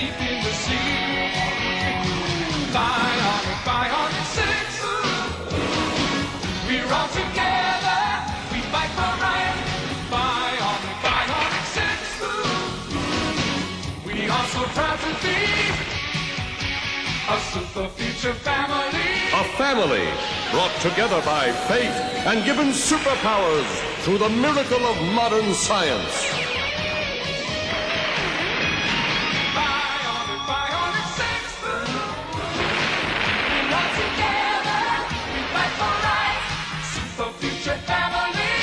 deep in the sea. Bionic 6. We're all together. We fight for right. Bionic 6. We are so proud to be a super future family. A family brought together by fate and given superpowers through the miracle of modern science. Bionic 6. We're all together. We fight for right. Super future family.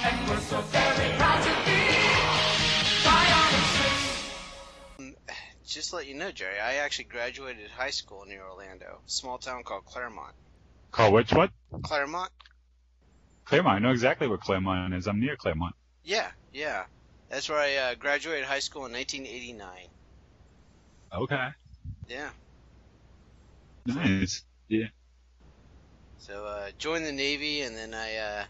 And we're so very proud to be Bionic 6. Just to let you know, Jerry, I actually graduated high school near Orlando, a small town called Claremont. Call which what? Claremont? Claremont. I know exactly where Claremont is. I'm near Claremont. Yeah. That's where I graduated high school in 1989. Okay. Yeah. Nice. Yeah. So, joined the Navy, and then I,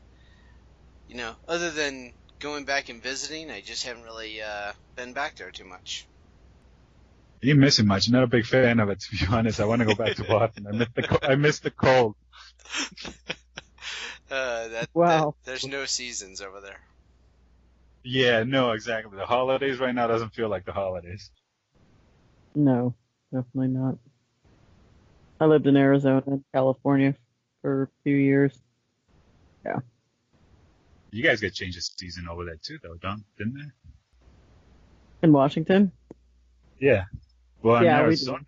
other than going back and visiting, I just haven't really been back there too much. You missing much. Not a big fan of it, to be honest. I want to go back to Boston. I miss the cold. Wow. There's no seasons over there. Yeah, no, exactly. The holidays right now doesn't feel like the holidays. No, definitely not. I lived in Arizona and California for a few years. Yeah. You guys get change of season over there too, though, didn't they? In Washington? Yeah. Well, in Yeah, Arizona. we do.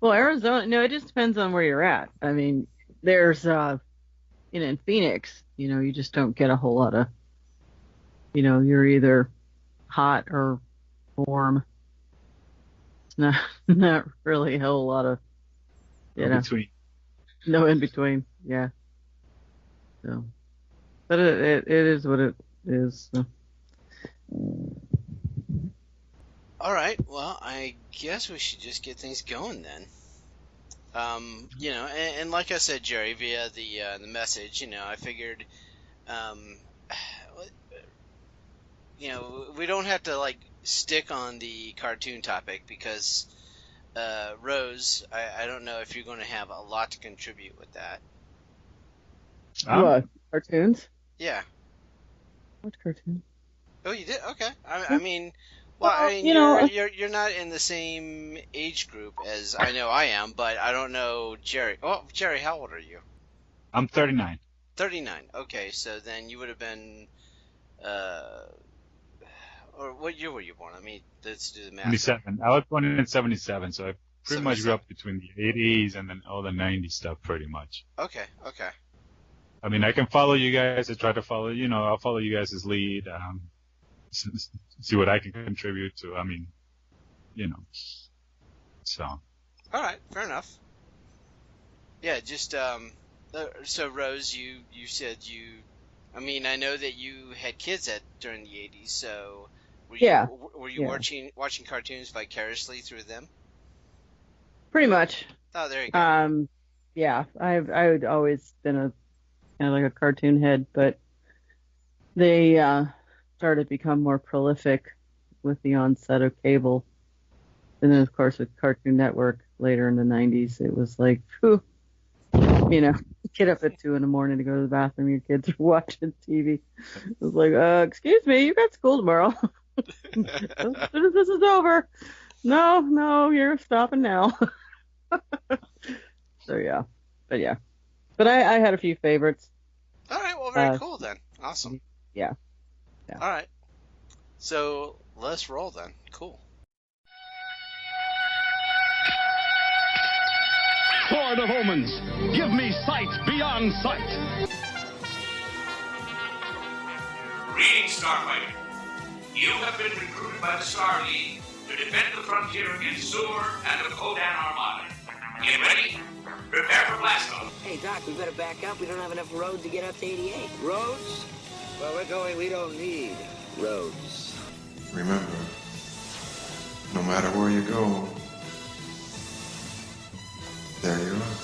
Well, Arizona, no, it just depends on where you're at. I mean, there's, in Phoenix, you just don't get a whole lot of, you're either hot or warm. It's not really a whole lot of, In between. no in between. Yeah. So, but it is what it is. So. All right. Well, I guess we should just get things going then. And like I said, Jerry, via the message, I figured, we don't have to stick on the cartoon topic because Rose, I don't know if you're going to have a lot to contribute with that. What? Cartoons? Yeah. What cartoon? Oh, you did? Okay. I mean. Well, you're not in the same age group as I know I am, but I don't know Jerry. Oh, Jerry, how old are you? I'm 39. 39. Okay, so then you would have been, or what year were you born? Let's do the math. 77. I was born in 77, so I pretty much grew 77. up between the 80s and then all the 90s stuff, pretty much. Okay. I mean, I can follow you guys. I try to follow, I'll follow you guys' lead. See what I can contribute to. So. All right, fair enough. Yeah, just so Rose, you said I know that you had kids during the 80s. So were you watching cartoons vicariously through them? Pretty much. Oh, there you go. Yeah, I've always been a kind of like a cartoon head, but they started to become more prolific with the onset of cable. And then, of course, with Cartoon Network later in the 90s, it was like, whew, get up at 2 a.m. to go to the bathroom. Your kids are watching TV. It was like, excuse me, you got school tomorrow. As soon as this is over. No, you're stopping now. So, yeah. But, yeah. But I had a few favorites. All right, well, very cool then. Awesome. Yeah. All right. So let's roll then. Cool. Sword of Omens, give me sight beyond sight. Greetings, Starfighter. You have been recruited by the Star League to defend the frontier against Sur and the Kodan Armada. Get ready. Prepare for blast-off. Hey, Doc, we better back up. We don't have enough road to get up to 88. Roads? Well, we're going, we don't need roads. Remember, no matter where you go, there you are.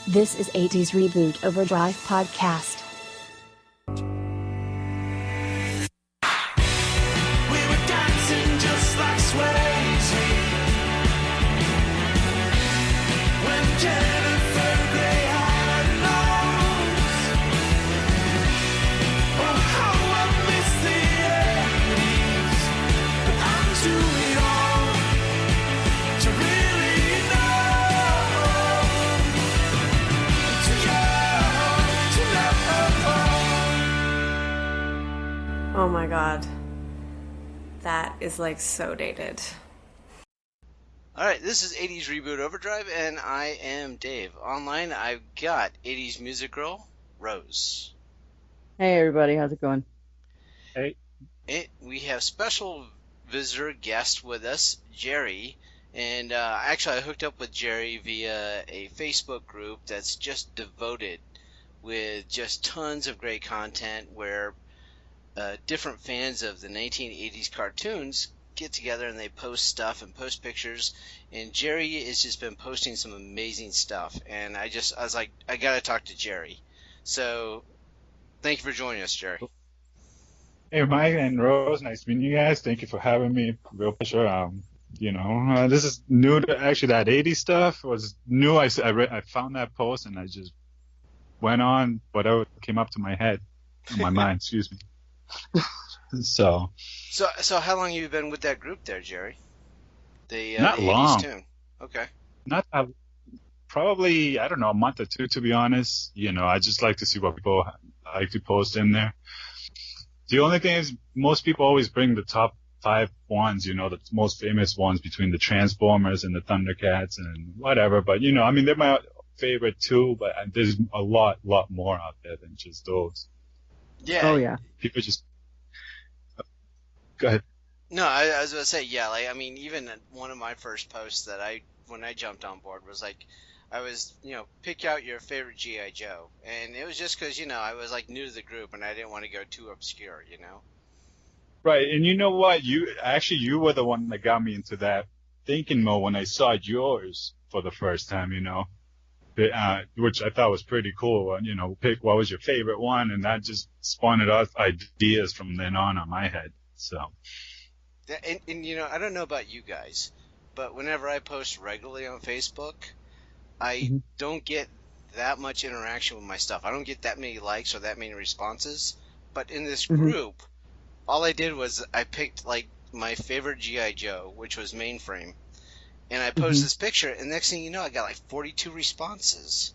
This is 80's Reboot Overdrive Podcast. We were dancing just like sweat. is like so dated. All right, this is 80s Reboot Overdrive, and I am Dave. Online, I've got 80s Music Girl, Rose. Hey everybody, how's it going? Hey. We have special visitor guest with us, Jerry. And actually, I hooked up with Jerry via a Facebook group that's just devoted with just tons of great content where different fans of the 1980s cartoons get together and they post stuff and post pictures. And Jerry has just been posting some amazing stuff. And I was like, I got to talk to Jerry. So thank you for joining us, Jerry. Hey, Mike and Rose, nice meeting you guys. Thank you for having me. Real pleasure. This is new to actually that 80s stuff was new. I found that post and I just went on whatever came up to my head, my mind, excuse me. So how long have you been with that group there, Jerry? Not the long. 80s tune. Okay. Not probably, I don't know, a month or two, to be honest. I just like to see what people like to post in there. The only thing is most people always bring the top 5 ones, the most famous ones between the Transformers and the Thundercats and whatever. But, they're my favorite too, but there's a lot more out there than just those. Yeah. Oh, yeah. People just... Go ahead. No, I was going to say, yeah, even one of my first posts when I jumped on board was like, I was, pick out your favorite G.I. Joe. And it was just because, I was like new to the group and I didn't want to go too obscure, Right. And you know what? You were the one that got me into that thinking mode when I saw yours for the first time, which I thought was pretty cool. Pick what was your favorite one. And that just spawned off ideas from then on my head. So. And I don't know about you guys, but whenever I post regularly on Facebook, I don't get that much interaction with my stuff. I don't get that many likes or that many responses. But in this group, all I did was I picked like my favorite G.I. Joe, which was Mainframe, and I posted this picture, and next thing you know, I got like 42 responses.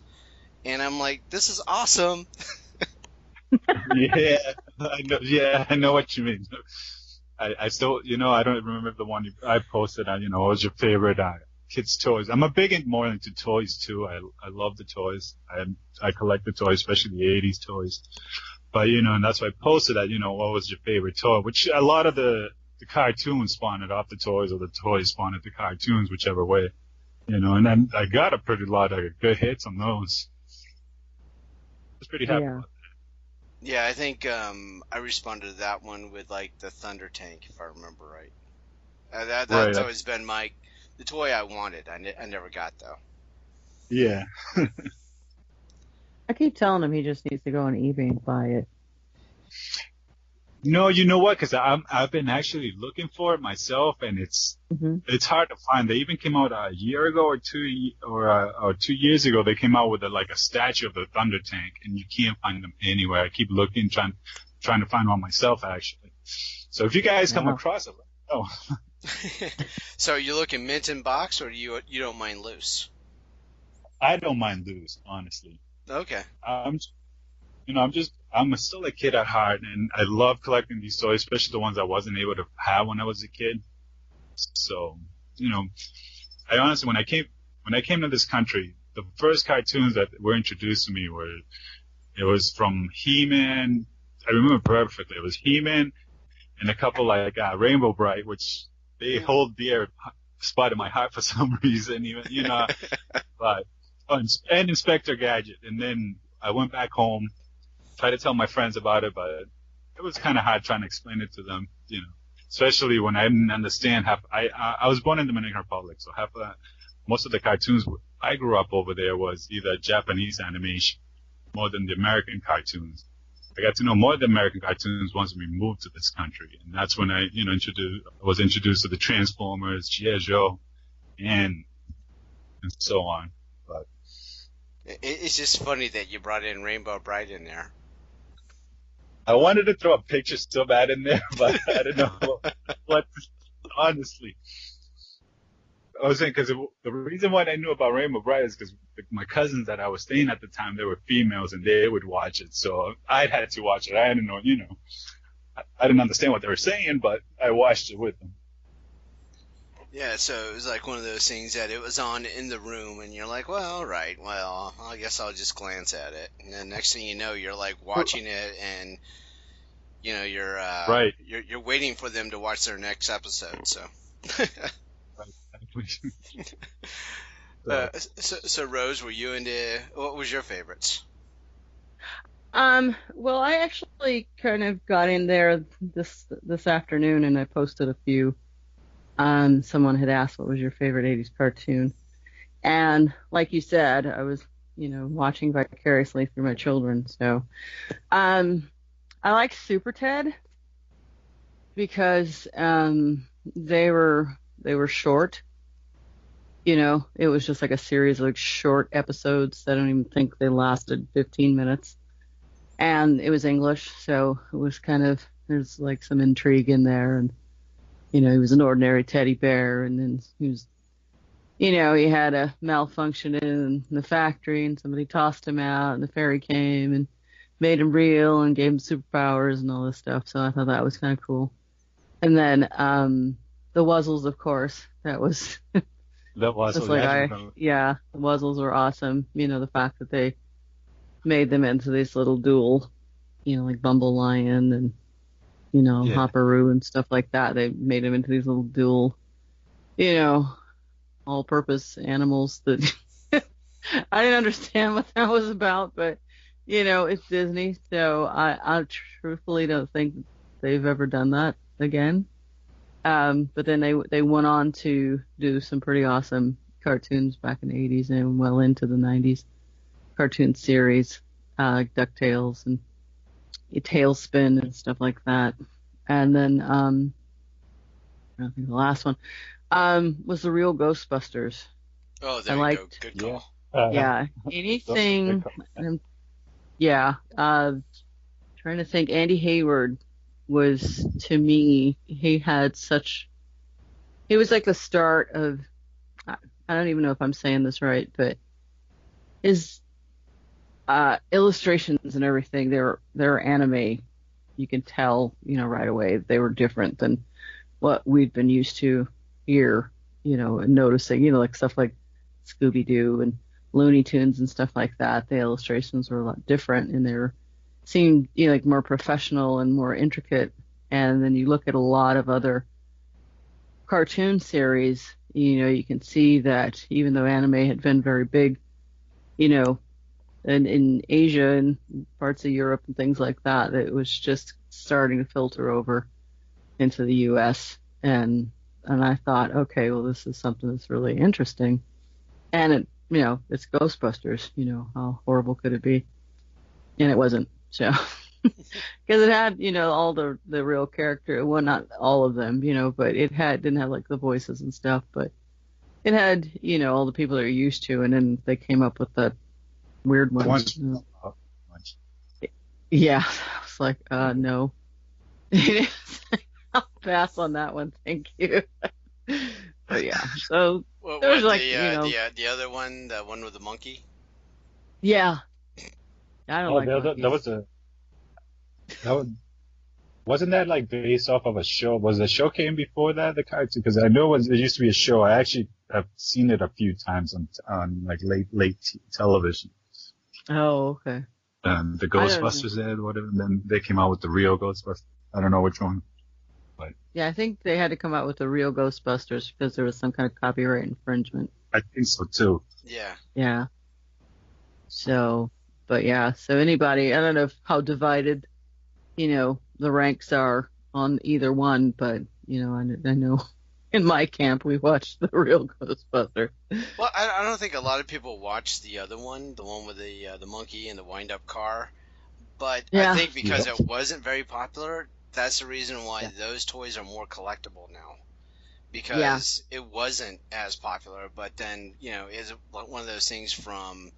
And I'm like, this is awesome. Yeah, I know what you mean. I still, I don't remember the one I posted on, what was your favorite kids' toys? I'm a more into toys too. I love the toys. I collect the toys, especially the 80s toys. But, and that's why I posted that, what was your favorite toy? Which a lot of the cartoons spawned off the toys or the toys spawned the cartoons, whichever way. And then I got a pretty lot of good hits on those. I was pretty happy about that. Yeah, I think I responded to that one with like the Thunder Tank, if I remember right. That's always been the toy I wanted. I never got though. Yeah. I keep telling him he just needs to go on eBay and buy it. No, you know what? Because I've been actually looking for it myself, and it's hard to find. They even came out a year ago or 2 years ago. They came out with a statue of the Thunder Tank, and you can't find them anywhere. I keep looking, trying to find one myself actually. So if you guys come across it, let me know. So are you looking mint in box, or you don't mind loose? I don't mind loose, honestly. Okay. I'm still a kid at heart, and I love collecting these toys, especially the ones I wasn't able to have when I was a kid. So, I honestly, when I came to this country, the first cartoons that were introduced to me it was from He-Man. I remember perfectly. It was He-Man and a couple like Rainbow Bright, which they hold dear spot in my heart for some reason, but. And Inspector Gadget. And then I went back home, tried to tell my friends about it, but it was kind of hard trying to explain it to them, especially when I didn't understand I was born in the Dominican Republic, so most of the cartoons I grew up over there was either Japanese animation more than the American cartoons. I got to know more of the American cartoons once we moved to this country. And that's when I, was introduced to the Transformers, G.I. Joe, and so on. But it's just funny that you brought in Rainbow Bright in there. I wanted to throw a picture so bad in there, but I didn't know what honestly. I was saying, because the reason why I knew about Rainbow Bright is because my cousins that I was staying at the time, they were females and they would watch it. So I had to watch it. I didn't know, I didn't understand what they were saying, but I watched it with them. Yeah, so it was like one of those things that it was on in the room, and you're like, well, all right, well, I guess I'll just glance at it. And then next thing you know, you're like watching it, and you're Right. you're waiting for them to watch their next episode. So, so Rose, were you into what was your favorites? Well, I actually kind of got in there this afternoon, and I posted a few. Someone had asked what was your favorite 80s cartoon, and like you said, I was, watching vicariously through my children. So, I like Super Ted because they were short. It was just like a series of like short episodes. I don't even think they lasted 15 minutes. And it was English, so it was there's like some intrigue in there. And, he was an ordinary teddy bear, and then he was, he had a malfunction in the factory, and somebody tossed him out, and the fairy came and made him real and gave him superpowers and all this stuff. So I thought that was kind of cool. And then the Wuzzles, of course, that was The Wuzzles, the Wuzzles were awesome. The fact that they made them into this little duel, like Bumble Lion and, Hopperoo and stuff like that. They made them into these little dual, all-purpose animals that I didn't understand what that was about, but, it's Disney, so I truthfully don't think they've ever done that again. But then they went on to do some pretty awesome cartoons back in the 80s and well into the 90s. Cartoon series, DuckTales and Tailspin and stuff like that. And then I think the last one was the real Ghostbusters. Oh, there you go. Good call. Yeah, anything. Trying to think. Andy Hayward was, to me, he was like the start of. I don't even know if I'm saying this right, but his illustrations and everything, they're anime. You can tell, right away they were different than what we'd been used to here, and noticing, like stuff like Scooby-Doo and Looney Tunes and stuff like that. The illustrations were a lot different, and they seemed, like more professional and more intricate. And then you look at a lot of other cartoon series, you can see that even though anime had been very big, and in Asia and parts of Europe and things like that, it was just starting to filter over into the U.S. And I thought, okay, well, this is something that's really interesting. And it, it's Ghostbusters. How horrible could it be? And it wasn't. So, because it had, all the real character. Well, not all of them, but it didn't have like the voices and stuff, but it had, all the people that you're used to. And then they came up with that weird one. Yeah, I was like, no. I'll pass on that one, thank you. But yeah, so there was like, the other one, the one with the monkey. Yeah, I don't like monkeys. Wasn't that like based off of a show? Was the show came before that, the cartoon? Because I know it used to be a show. I actually have seen it a few times on like late television. Oh, okay. The Ghostbusters did, whatever. And then they came out with the real Ghostbusters. I don't know which one. But yeah, I think they had to come out with the real Ghostbusters because there was some kind of copyright infringement. I think so too. Yeah. Yeah. So, but yeah, so anybody, I don't know how divided, the ranks are on either one, but, I know in my camp we watched the real Ghostbuster. Well, I don't think a lot of people watched the other one, the one with the monkey and the wind-up car. But yeah. I think because it wasn't very popular, that's the reason why those toys are more collectible now. Because it wasn't as popular, but then, it's one of those things from,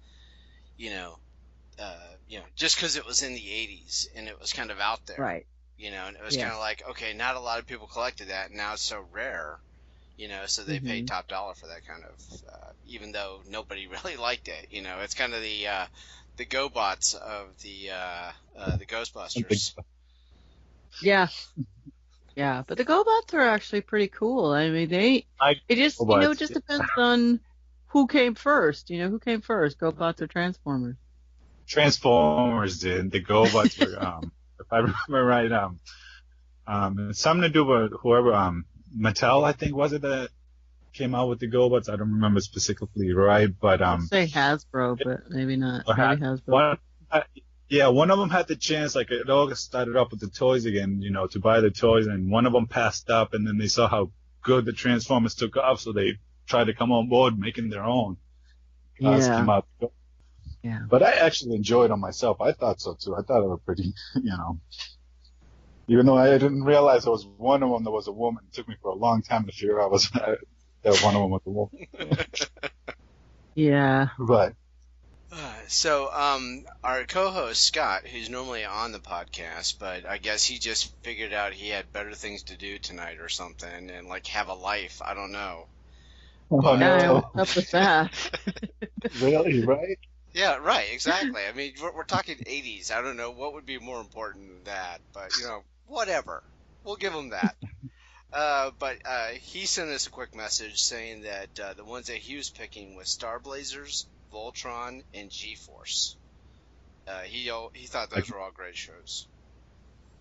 just because it was in the 80s and it was kind of out there. Right. And it was kind of like, okay, not a lot of people collected that, and now it's so rare, so they paid top dollar for that kind of, even though nobody really liked it. It's kind of the GoBots of the Ghostbusters. Yeah. Yeah, but the GoBots are actually pretty cool. I mean, it just, GoBots, it just depends on who came first. Who came first, GoBots or Transformers? Transformers did. The GoBots were, if I remember right, it's something to do with whoever, Mattel, I think, was it that came out with the GoBots? I don't remember specifically, right? But, Let's say Hasbro, but maybe not. or Maybe Hasbro. one of them had the chance, like, it all started up with the toys again, to buy the toys, and one of them passed up, and then they saw how good the Transformers took off, so they tried to come on board making their own. Came out. Yeah. But I actually enjoyed them myself. I thought so too. I thought they were pretty, even though I didn't realize there was one of them that was a woman. It took me for a long time to figure out that one of them was a woman. Yeah. But So, our co-host Scott, who's normally on the podcast, but I guess he just figured out he had better things to do tonight or something, and like have a life. I don't know. oh, no. What's up with that? Really, right? Yeah, right, exactly. I mean, we're talking 80s. I don't know what would be more important than that, but whatever. We'll give him that. But he sent us a quick message saying that the ones that he was picking was Star Blazers, Voltron, and G-Force. He thought those were all great shows.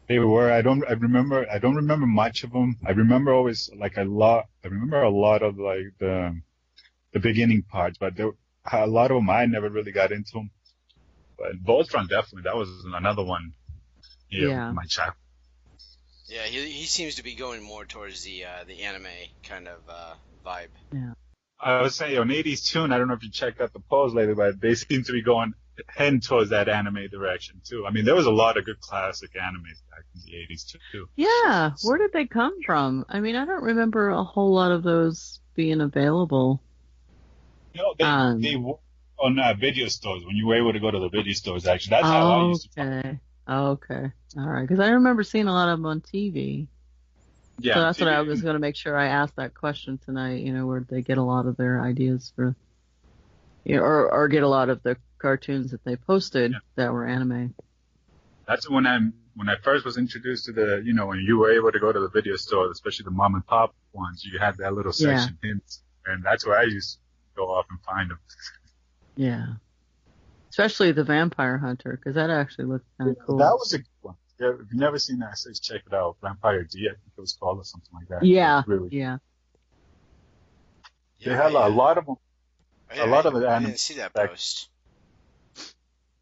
They were. I don't remember much of them. I remember always I remember a lot of like the beginning parts, but a lot of them I never really got into them. But Voltron definitely, that was another one. Yeah. My child. Yeah, he seems to be going more towards the anime kind of vibe. Yeah. I was saying on 80's tune, I don't know if you checked out the polls lately, but they seem to be heading towards that anime direction too. I mean, there was a lot of good classic animes back in the 80's too. Yeah. Where did they come from? I mean, I don't remember a whole lot of those being available. They were on video stores when you were able to go to the video stores. Actually, that's how I used to. Okay. All right. Because I remember seeing a lot of them on TV. Yeah. So that's TV. what I was going to make sure I asked that question tonight. Where they get a lot of their ideas for, or get a lot of the cartoons that they posted that were anime. That's when I first was introduced to the, when you were able to go to the video stores, especially the mom and pop ones, you had that little section hints, and that's where I used to go off and find them. Yeah. Especially the Vampire Hunter, because that actually looked kind of cool. That was a good one. Yeah, if you've never seen that, say check it out. Vampire D, I think it was called, or something like that. Yeah. They had a lot of them. A lot of the I anime. didn't see that post.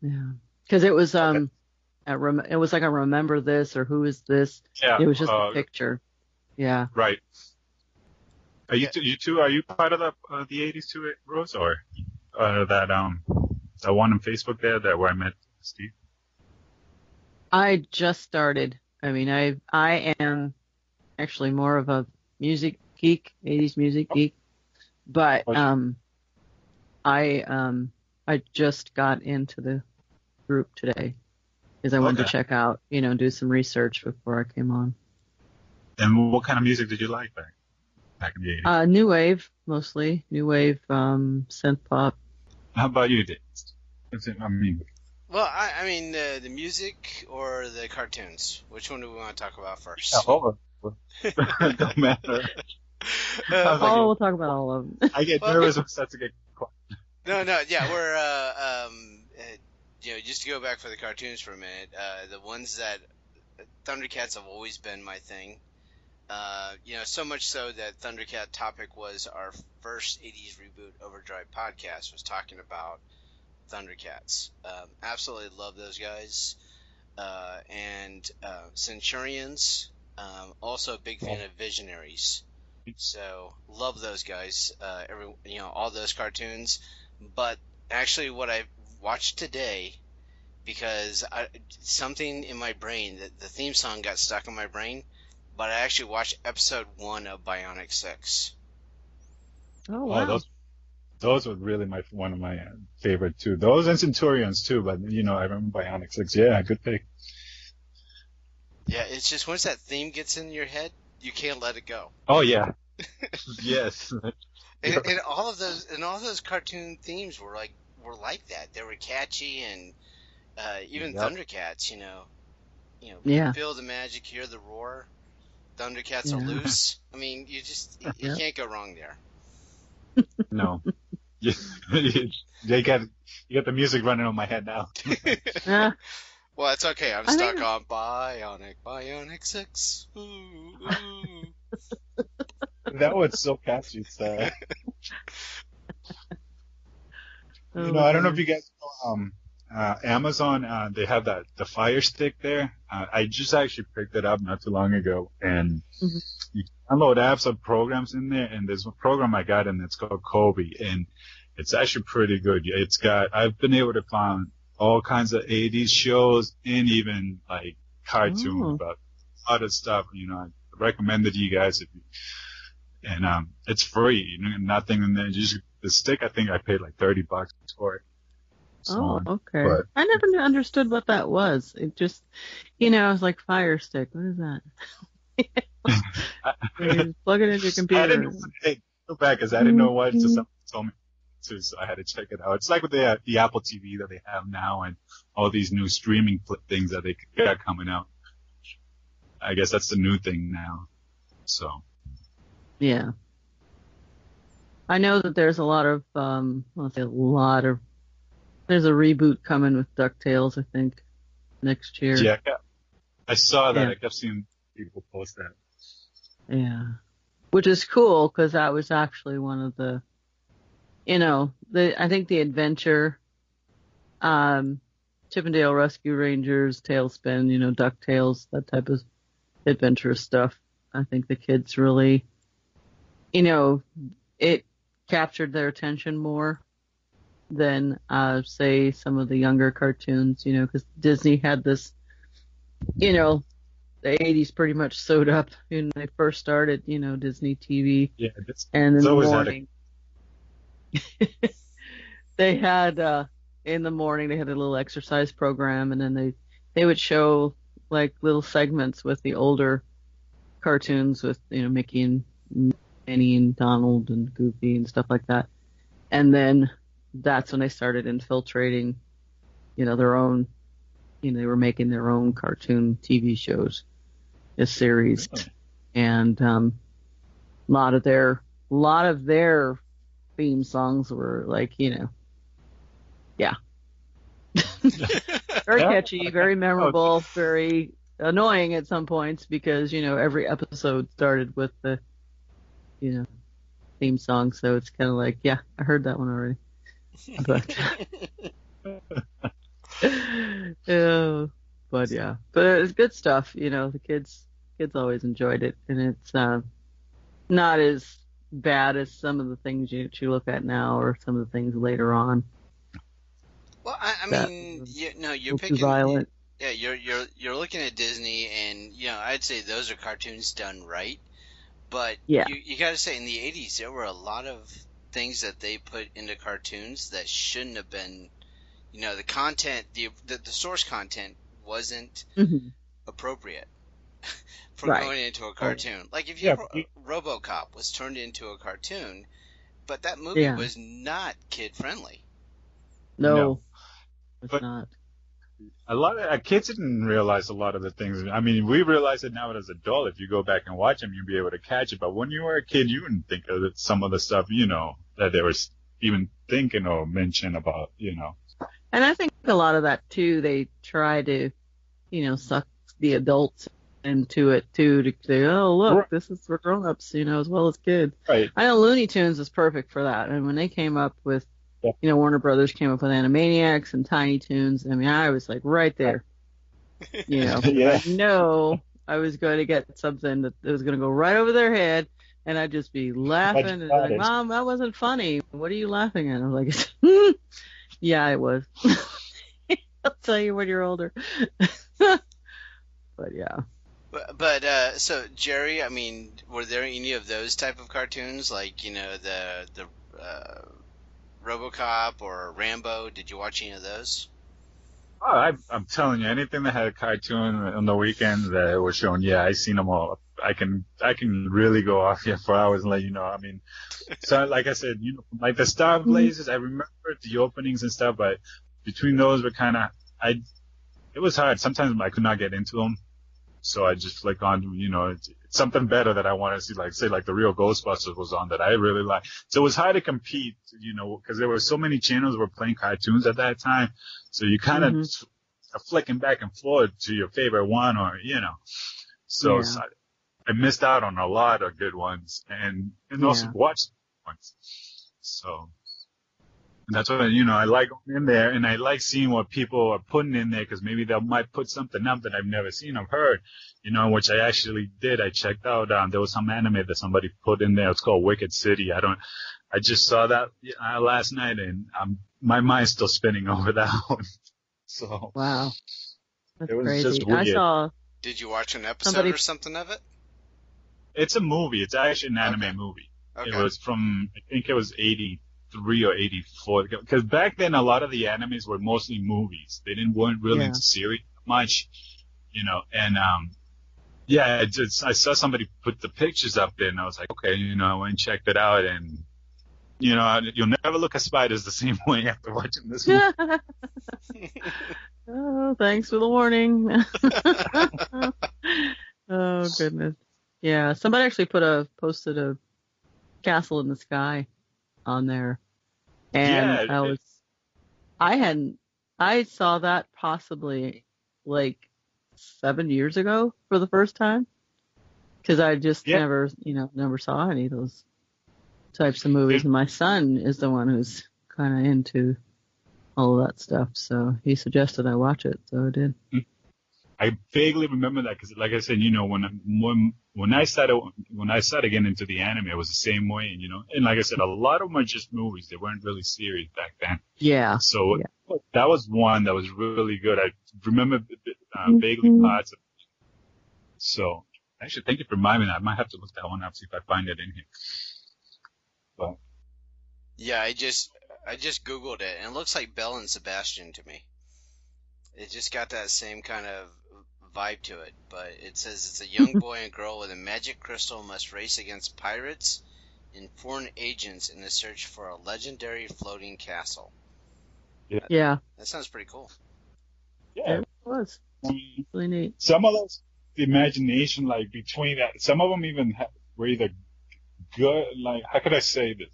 Yeah. Because it was it was like a remember this or who is this? Yeah. It was just a picture. Yeah. Right. Are you two? Are you part of the 80's too, Rose, or that one on Facebook there where I met Steve? I just started. I mean, I am actually more of a music geek, 80s music geek, but I just got into the group today because I wanted to check out, do some research before I came on. And what kind of music did you like back in the 80s? New wave, mostly. New wave, synth pop. How about you, Dave? Well, I mean, the music or the cartoons? Which one do we want to talk about first? Don't matter. We'll talk about all of them. I get nervous when that's a good question. No, yeah, we're, just to go back for the cartoons for a minute, the ones that, Thundercats have always been my thing. So much so that Thundercat topic was our first 80s Reboot Overdrive podcast, was talking about Thundercats. Absolutely love those guys. And Centurions. Also a big fan of Visionaries. So love those guys. All those cartoons. But actually, what I watched today, because something in my brain, the theme song got stuck in my brain. But I actually watched episode 1 of Bionic 6. Oh wow! Those were really one of my favorite too. Those and Centurions too. But I remember Bionic 6. Yeah, good pick. Yeah, it's just once that theme gets in your head, you can't let it go. Oh yeah. Yes. And all of those cartoon themes were like that. They were catchy, and even Thundercats, Yeah. feel the magic, hear the roar. Thundercats are loose. I mean, you can't go wrong there. No. you got the music running on my head now. Well, it's okay. I'm stuck on Bionic 6. Ooh, ooh. That was so catchy. So. Oh, I don't know if you guys know, Amazon, they have the Fire Stick there. I just actually picked it up not too long ago, and you can download apps and programs in there, and there's a program I got, and it's called Kobe, and it's actually pretty good. I've been able to find all kinds of 80s shows and even like cartoons about other stuff. I recommend it to you guys and it's free, nothing in there. Just the stick, I think I paid like $30 for it. So, okay. But, I never understood what that was. It just, I was like, Fire Stick. What is that? You just plug it into your computer. I didn't go back because I didn't know what. Just someone told me to, so I had to check it out. It's like with the Apple TV that they have now and all these new streaming things that they got coming out. I guess that's the new thing now. So. Yeah. I know that there's a lot of, there's a reboot coming with DuckTales, I think, next year. Yeah, I saw that. Yeah. I kept seeing people post that. Yeah. Which is cool, because that was actually one of the, I think the adventure, Chippendale Rescue Rangers, Tailspin, DuckTales, that type of adventurous stuff. I think the kids really, it captured their attention more than, say, some of the younger cartoons, because Disney had this, the 80s pretty much sewed up when they first started, Disney TV. Yeah, and in the morning, they had, in the morning, they had a little exercise program, and then they would show like little segments with the older cartoons with, Mickey and Minnie and Donald and Goofy and stuff like that. And then that's when they started infiltrating, their own, they were making their own cartoon TV shows, a series. Really? And, a lot of their theme songs were like, yeah. Very catchy, very memorable, very annoying at some points because, every episode started with the, theme song. So it's kind of like, yeah, I heard that one already. But, but it's good stuff. The kids always enjoyed it, and it's not as bad as some of the things you look at now or some of the things later on. Well, I mean, you're picking. Violent. Yeah, you're looking at Disney, and I'd say those are cartoons done right. But you got to say, in the 80s, there were a lot of things that they put into cartoons that shouldn't have been. The content, the source content wasn't appropriate for going into a cartoon. Like if RoboCop was turned into a cartoon, but that movie was not kid friendly. No. It's not. A lot of kids didn't realize a lot of the things. I mean, we realize it now as adults. If you go back and watch them, you'll be able to catch it. But when you were a kid, you wouldn't think of some of the stuff, that they were even thinking or mention about, And I think a lot of that too, they try to, suck the adults into it too, to say, oh look, this is for grown-ups, as well as kids. Right. I know Looney Tunes is perfect for that. And when they came up with, Warner Brothers came up with Animaniacs and Tiny Toons, I mean, I was like right there. I know I was going to get something that was going to go right over their head, and I'd just be laughing and like, Mom, that wasn't funny. What are you laughing at? I was like, yeah, it was. I'll tell you when you're older. But yeah. But so Jerry, I mean, were there any of those type of cartoons, like the RoboCop or Rambo? Did you watch any of those? Oh, I'm telling you, anything that had a cartoon on the weekend that was shown, I seen them all. I can really go off here for hours and let you know. I mean, so like I said, like the Star Blazers, I remember the openings and stuff, but between those were kind of, it it was hard. Sometimes I could not get into them. So I just flick on, it's something better that I want to see, like, say, like the real Ghostbusters was on that I really like. So it was hard to compete, because there were so many channels that were playing cartoons at that time. So you kind of are flicking back and forth to your favorite one So I missed out on a lot of good ones and also watched ones. So. And that's what, I like going in there, and I like seeing what people are putting in there, because maybe they might put something up that I've never seen or heard, which I actually did. I checked out, there was some anime that somebody put in there. It's called Wicked City. I just saw that last night, and my mind's still spinning over that one. So. Wow. That's it was crazy. just weird. Did you watch an episode or something of it? It's a movie. It's actually an anime movie. Okay. It was from, I think it was 83 or 84, because back then a lot of the animes were mostly movies. They weren't really into series much, and I saw somebody put the pictures up there, and I was like, okay, I went and checked it out, and you'll never look at spiders the same way after watching this movie. Oh, thanks for the warning. Oh goodness. Yeah, somebody actually posted a Castle in the Sky on there, and I saw that possibly like 7 years ago for the first time, because I just never saw any of those types of movies, and my son is the one who's kind of into all of that stuff, so he suggested I watch it, so I did. I vaguely remember that because, like I said, when I started getting into the anime, it was the same way, and like I said, a lot of them are just movies. They weren't really series back then. Yeah. So that was one that was really good. I remember vaguely parts of it. So actually, thank you for reminding me that. I might have to look that one up, see if I find it in here. But yeah, I just Googled it, and it looks like Belle and Sebastian to me. It just got that same kind of vibe to it, but it says it's a young boy and girl with a magic crystal must race against pirates and foreign agents in the search for a legendary floating castle. Yeah. That sounds pretty cool. Yeah, it was. Really neat. Some of those, the imagination, like between that, some of them even were either good, like, how could I say this?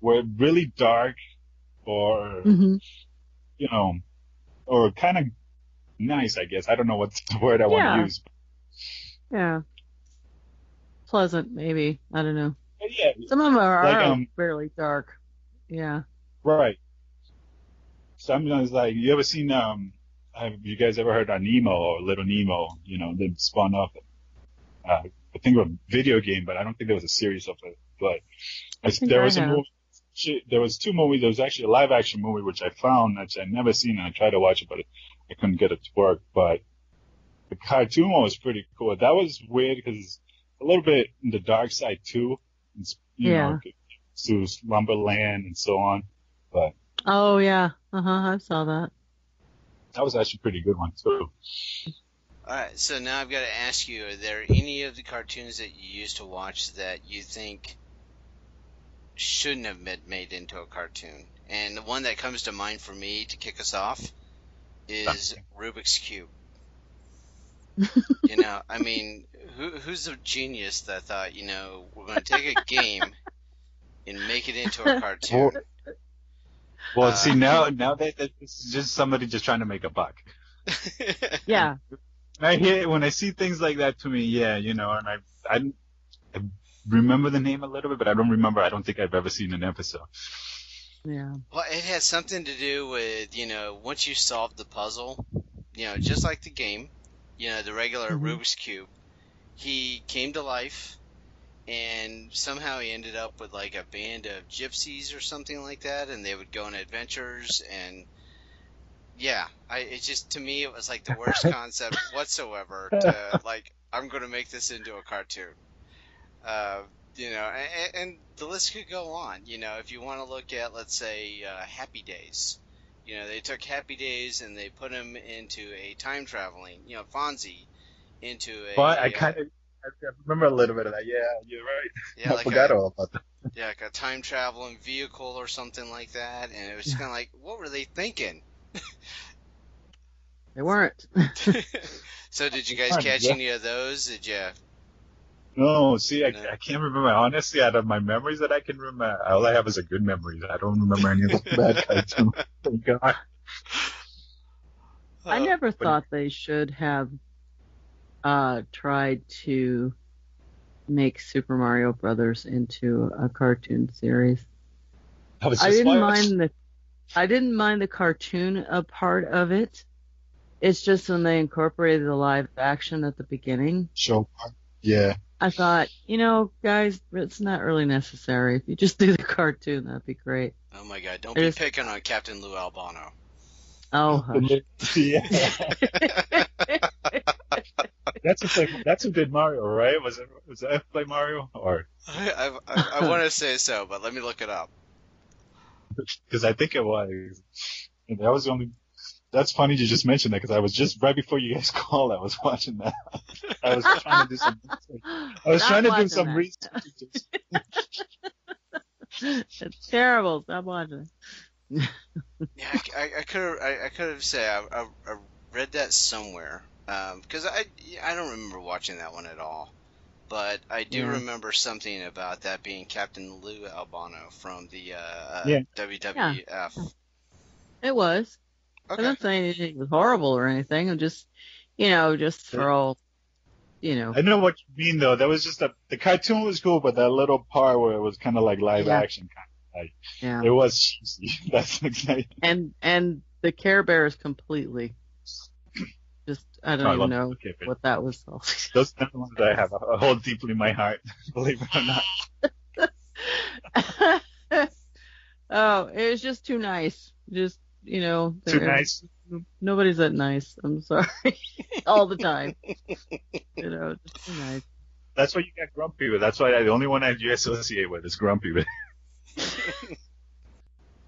Were really dark or, or kind of nice, I guess. I don't know what's the word I want to use. Yeah. Pleasant, maybe. I don't know. Yeah. Some of them are fairly dark. Yeah. Right. Sometimes, like, you ever seen, have you guys ever heard of Nemo or Little Nemo? They spun off, I think of a video game, but I don't think there was a series of it. But there was a movie. There was two movies. There was actually a live action movie which I found, which I'd never seen, and I tried to watch it, but I couldn't get it to work. But the cartoon one was pretty cool. That was weird because it's a little bit in the dark side too. It's, to Lumberland and so on. But oh yeah, I saw that. That was actually a pretty good one too. All right, so now I've got to ask you: are there any of the cartoons that you used to watch that you think shouldn't have been made into a cartoon? And the one that comes to mind for me to kick us off is Rubik's Cube. I mean, who's the genius that thought, we're going to take a game and make it into a cartoon? Well, see, now that it's just somebody just trying to make a buck. Yeah. When I see things like that, to me, and I remember the name a little bit, but I don't think I've ever seen an episode. Yeah. Well, it has something to do with, once you solve the puzzle, just like the game, the regular Rubik's Cube, he came to life, and somehow he ended up with like a band of gypsies or something like that, and they would go on adventures, and to me, it was like the worst concept whatsoever to, like, I'm going to make this into a cartoon. And the list could go on. If you want to look at, let's say, Happy Days, they took Happy Days and they put him into a time traveling, Fonzie, into a. But I remember a little bit of that. Yeah, you're right. Yeah, I forgot all about that. Yeah, like a time traveling vehicle or something like that, and it was just kind of like, what were they thinking? They weren't. So did you guys catch any of those? Did you? No, see, I can't remember. Honestly, out of my memories that I can remember, all I have is a good memories. I don't remember any of the bad cartoons. Thank God. I never thought they should have tried to make Super Mario Brothers into a cartoon series. I didn't mind the cartoon a part of it. It's just when they incorporated the live action at the beginning. Show. Yeah. I thought, guys, it's not really necessary. If you just do the cartoon, that'd be great. Oh my God! Don't be picking on Captain Lou Albano. Oh, hush. Yeah. That's who did Mario, right? Was that play Mario or? I want to say so, but let me look it up. Because I think it was. And that was the only. That's funny you just mentioned that because I was just right before you guys called. I was watching that. I was trying to do some. Research. It's terrible. Stop watching. Yeah, I could have said I read that somewhere because I don't remember watching that one at all, but I do remember something about that being Captain Lou Albano from the WWF. Yeah. It was. Okay. I'm not saying it was horrible or anything. I'm just, just for all, I know what you mean though. That was just the cartoon was cool, but that little part where it was kind of like live action kind of it was cheesy. That's exactly. And the Care Bears completely. Just I don't even know what that was. Those are the ones that I have a hold deeply in my heart, believe it or not. Oh, it was just too nice. Just too nice. Nobody's that nice. I'm sorry. All the time. Just too nice. That's what you got grumpy with. That's why the only one you associate with is grumpy with.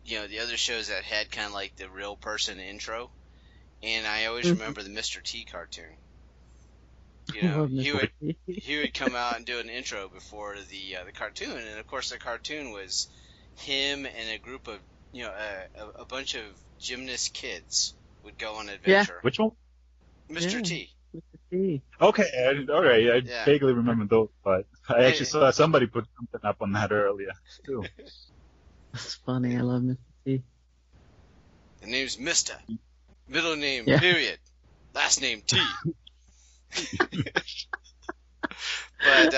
The other shows that had kind of like the real person intro, and I always remember the Mr. T cartoon. He would come out and do an intro before the cartoon, and of course the cartoon was him and a group of a bunch of gymnast kids would go on an adventure. Yeah. Which one? Mr. T. Mr. T. Okay, all right. I vaguely remember those, but I actually saw somebody put something up on that earlier too. That's funny. I love Mr. T. The name's Mr. Middle name, period. Last name, T. But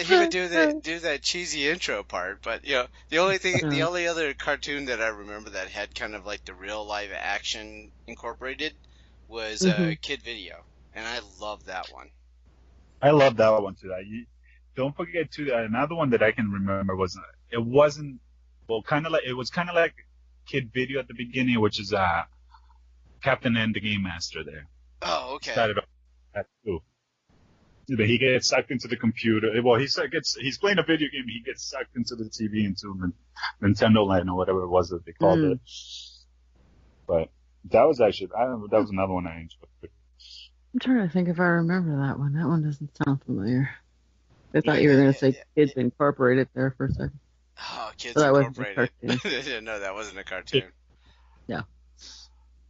he would do that cheesy intro part. But the only other cartoon that I remember that had kind of like the real live action incorporated was Kid Video, and I love that one. I love that one too. Don't forget too. Another one that I can remember was it was kind of like Kid Video at the beginning, which is Captain and the Game Master there. Oh, okay. Started off that too. He gets sucked into the computer. Well, he's playing a video game. He gets sucked into the TV, into Nintendo Land or whatever it was that they called it. But that was actually, that was another one I enjoyed. I'm trying to think if I remember that one. That one doesn't sound familiar. I thought you were going to say Kids Incorporated there for a second. Oh, Kids so Incorporated. No, that wasn't a cartoon. Yeah.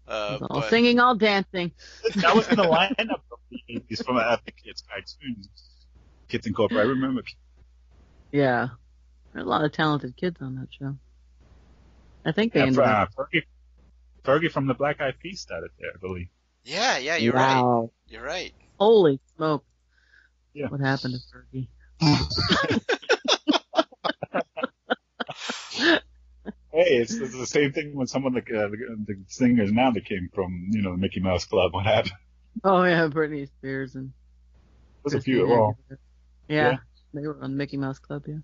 All singing, all dancing. That was in the lineup of the 80s from the Kids cartoons. Kids Incorporated. I remember. Yeah. There are a lot of talented kids on that show. I think they ended up. Fergie from the Black Eyed Peas started there, I believe. Yeah, you're right. You're right. Holy smoke. Yeah. What happened to Fergie? Hey, it's the same thing when some of the singers now that came from, the Mickey Mouse Club. What happened? Oh, yeah, Britney Spears and... There's a few. Well, yeah, they were on Mickey Mouse Club, yeah.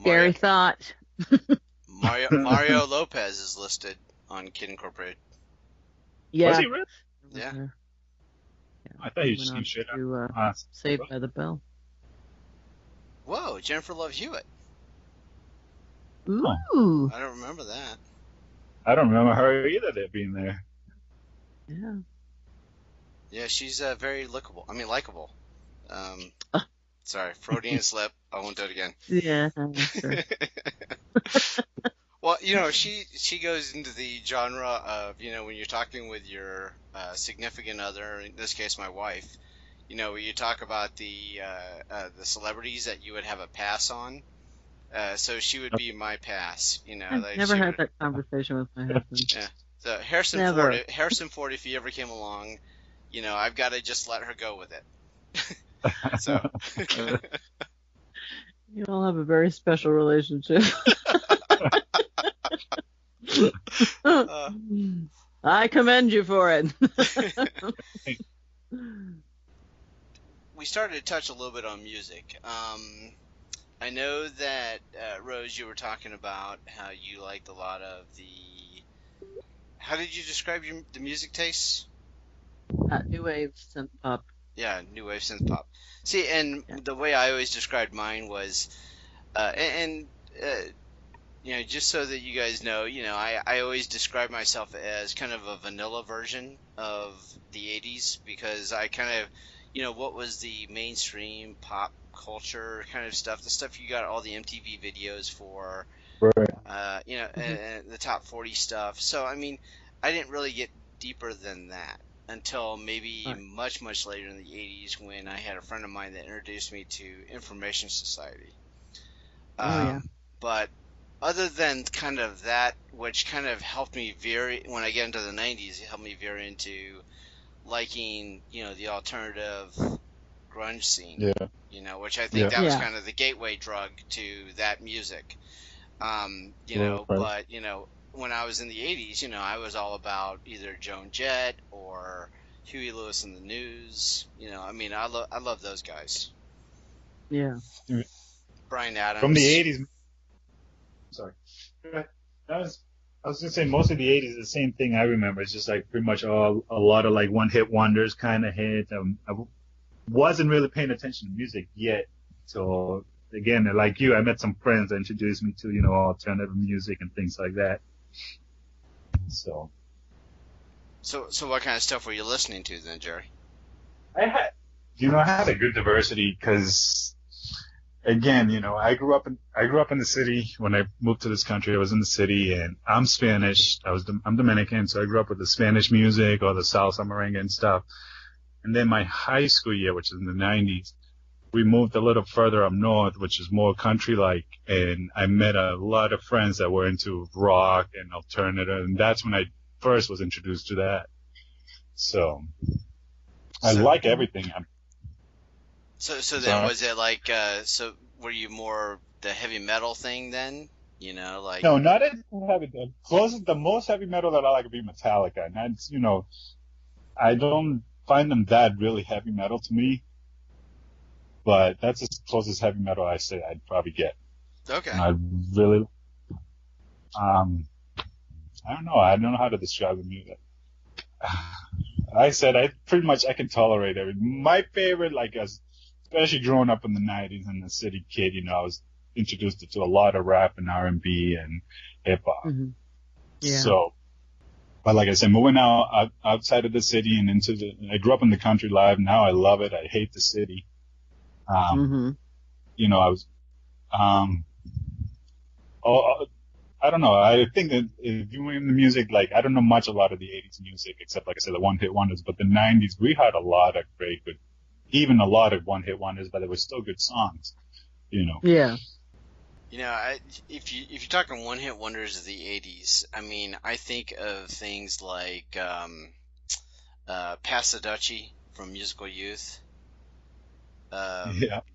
Scary thought. Mario Lopez is listed on Kid Incorporated. Yeah. Was he really? Yeah. I thought he just came straight up. Saved by the Bell. Whoa, Jennifer Love Hewitt. Ooh. I don't remember that. I don't remember her either, there being there. Yeah. Yeah, she's very likable. Sorry, Freudian slip. I won't do it again. Yeah, sure. Well, she goes into the genre of, when you're talking with your significant other, in this case my wife, where you talk about the celebrities that you would have a pass on. So she would be my pass, I've never had that conversation with my husband. Yeah. So Harrison Never. Ford, if he ever came along, I've got to just let her go with it. So. You all have a very special relationship. I commend you for it. We started to touch a little bit on music. I know that, Rose, you were talking about how you liked a lot of how did you describe the music tastes? New wave synth pop. Yeah, new wave synth pop. See, and the way I always described mine was, just so that you guys know, I always describe myself as kind of a vanilla version of the 80s, because I kind of, what was the mainstream pop culture kind of stuff, the stuff you got all the MTV videos for, Right. and the top 40 stuff. So, I mean, I didn't really get deeper than that until maybe much, much later in the 80s, when I had a friend of mine that introduced me to Information Society. But other than kind of that, which kind of helped me when I get into the 90s, it helped me veer into liking, the alternative grunge scene. Yeah. Which I think that was kind of the gateway drug to that music. But, when I was in the 80s, I was all about either Joan Jett or Huey Lewis and the News. I love those guys. Yeah. Brian Adams. From the 80s. Sorry. I was going to say, most of the 80s, the same thing I remember. It's just like pretty much a lot of like one-hit wonders kind of hit. I wasn't really paying attention to music yet. So, again, like you, I met some friends that introduced me to, alternative music and things like that. So what kind of stuff were you listening to then, Jerry? I had a good diversity because, again, I grew up in the city. When I moved to this country, I was in the city, and I'm Spanish. I'm Dominican, so I grew up with the Spanish music, or the salsa, merengue and stuff. And then my high school year, which is in the 90s, we moved a little further up north, which is more country-like, and I met a lot of friends that were into rock and alternative, and that's when I first was introduced to that. So I like everything. So then was it like, so were you more the heavy metal thing then? No, not heavy. The most heavy metal that I like would be Metallica, and that's, I don't find them that really heavy metal to me. But that's as close as heavy metal I say I'd probably get. Okay. And I really, I don't know. I don't know how to describe the music. I said I can tolerate everything. My favorite, especially growing up in the 90s and the city kid, I was introduced to a lot of rap and R&B and hip hop. Mm-hmm. Yeah. So, but like I said, moving outside of the city and I grew up in the country life. Now I love it. I hate the city. I was, I don't know. I think that if you were in the music, I don't know much about the 80s music, except, like I said, the one-hit wonders. But the 90s, we had a lot of even a lot of one-hit wonders, but they were still good songs, Yeah. If you're talking one-hit wonders of the 80s, I think of things like, Pass the Dutchie from Musical Youth.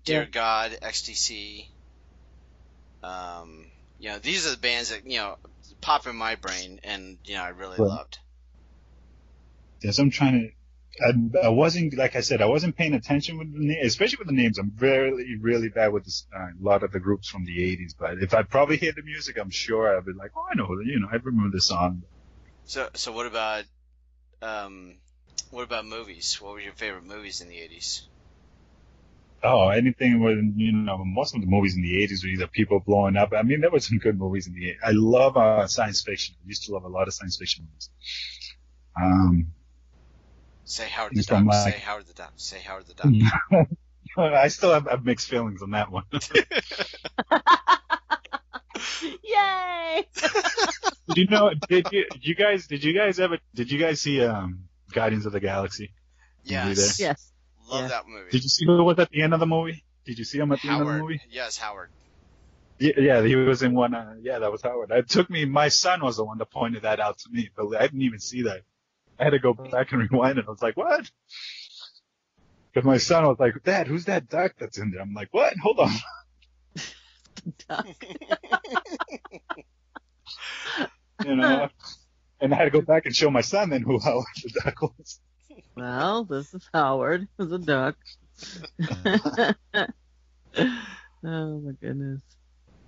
Dear God, XTC. These are the bands that, pop in my brain and, I really loved. Yes, I'm trying to, I wasn't, like I said, I wasn't paying attention with the names, especially with the names. I'm really, really bad with this, a lot of the groups from the 80s, but if I probably hear the music, I'm sure I'd be like, oh, I know, I remember the song. So what about movies? What were your favorite movies in the 80s? Oh, anything with, most of the movies in the 80s were either people blowing up. There were some good movies in the 80s. I love science fiction. I used to love a lot of science fiction movies. Say Howard the Duck. Say Howard the Duck. Say Howard the Duck. I still have mixed feelings on that one. Yay! Did you guys see Guardians of the Galaxy? Yes. Yes. Love Yeah. that movie. Did you see who was at the end of the movie? Did you see him at the end of the Howard. movie? Yes, Howard. Yeah, he was in one. That was Howard. It took me. My son was the one that pointed that out to me, but I didn't even see that. I had to go back and rewind it. I was like, "What?" Because my son was like, "Dad, who's that duck that's in there?" I'm like, "What? Hold on." You know, and I had to go back and show my son then who Howard the duck was. Well, this is Howard. It's a duck. Oh my goodness.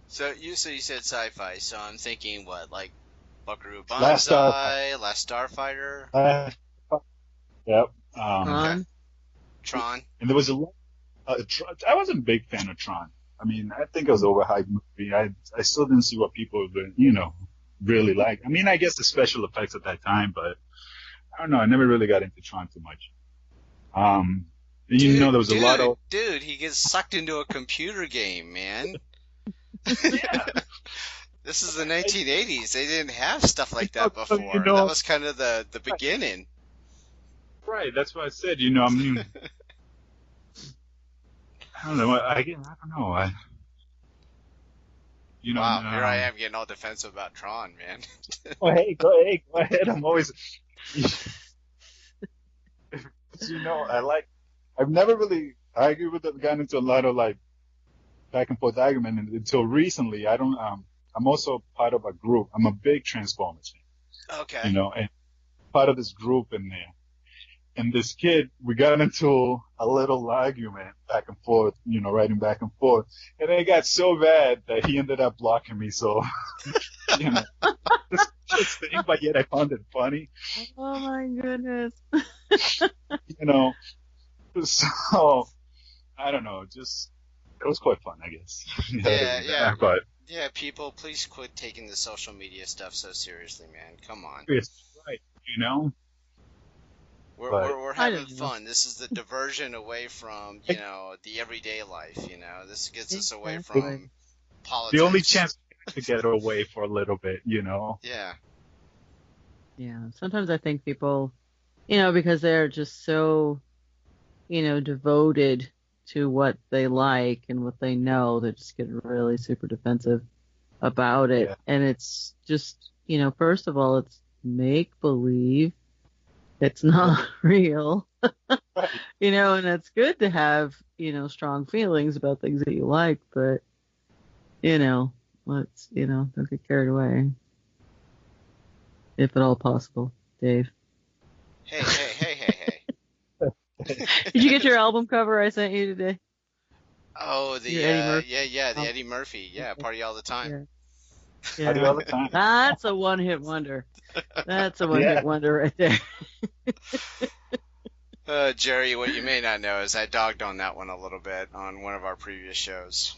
So you said sci-fi, so I'm thinking what, like Buckaroo Last Banzai, Last Starfighter, Yep. Tron. And there was I wasn't a big fan of Tron. I mean, I think it was an overhyped movie. I still didn't see what people would, really like. I mean, I guess the special effects at that time, but I don't know. I never really got into Tron too much. There was a lot of... Dude, he gets sucked into a computer game, man. Yeah. This is the 1980s. They didn't have stuff like that before. That was kind of the beginning. Right, that's what I said. I mean... I don't know. I don't know. Wow, here I am getting all defensive about Tron, man. Oh, hey, go ahead. I'm always... I've never really argued with it, gotten into a lot of like back and forth argument until recently. I'm also part of a group. I'm a big Transformers fan. Okay. And part of this group in there. And this kid, we got into a little argument back and forth, writing back and forth. And it got so bad that he ended up blocking me. So, this thing, but yet I found it funny. Oh my goodness. So, I don't know, it was quite fun, I guess. Yeah. But, yeah, people, please quit taking the social media stuff so seriously, man. Come on. It's right, We're having fun. This is the diversion away from, the everyday life, This gets us away from politics. The only chance to get away for a little bit, Yeah. Yeah. Sometimes I think people, because they're just so, devoted to what they like and what they know, they just get really super defensive about it. Yeah. And it's just, first of all, it's make believe. It's not real, and it's good to have, strong feelings about things that you like, but, let's, don't get carried away. If at all possible, Dave. Hey. Did you get your album cover I sent you today? Oh, the Eddie Murphy. Yeah, Party All the Time. Yeah. Party all the time. That's a one-hit wonder. That's a one-hit wonder right there. Jerry, what you may not know is I dogged on that one a little bit on one of our previous shows.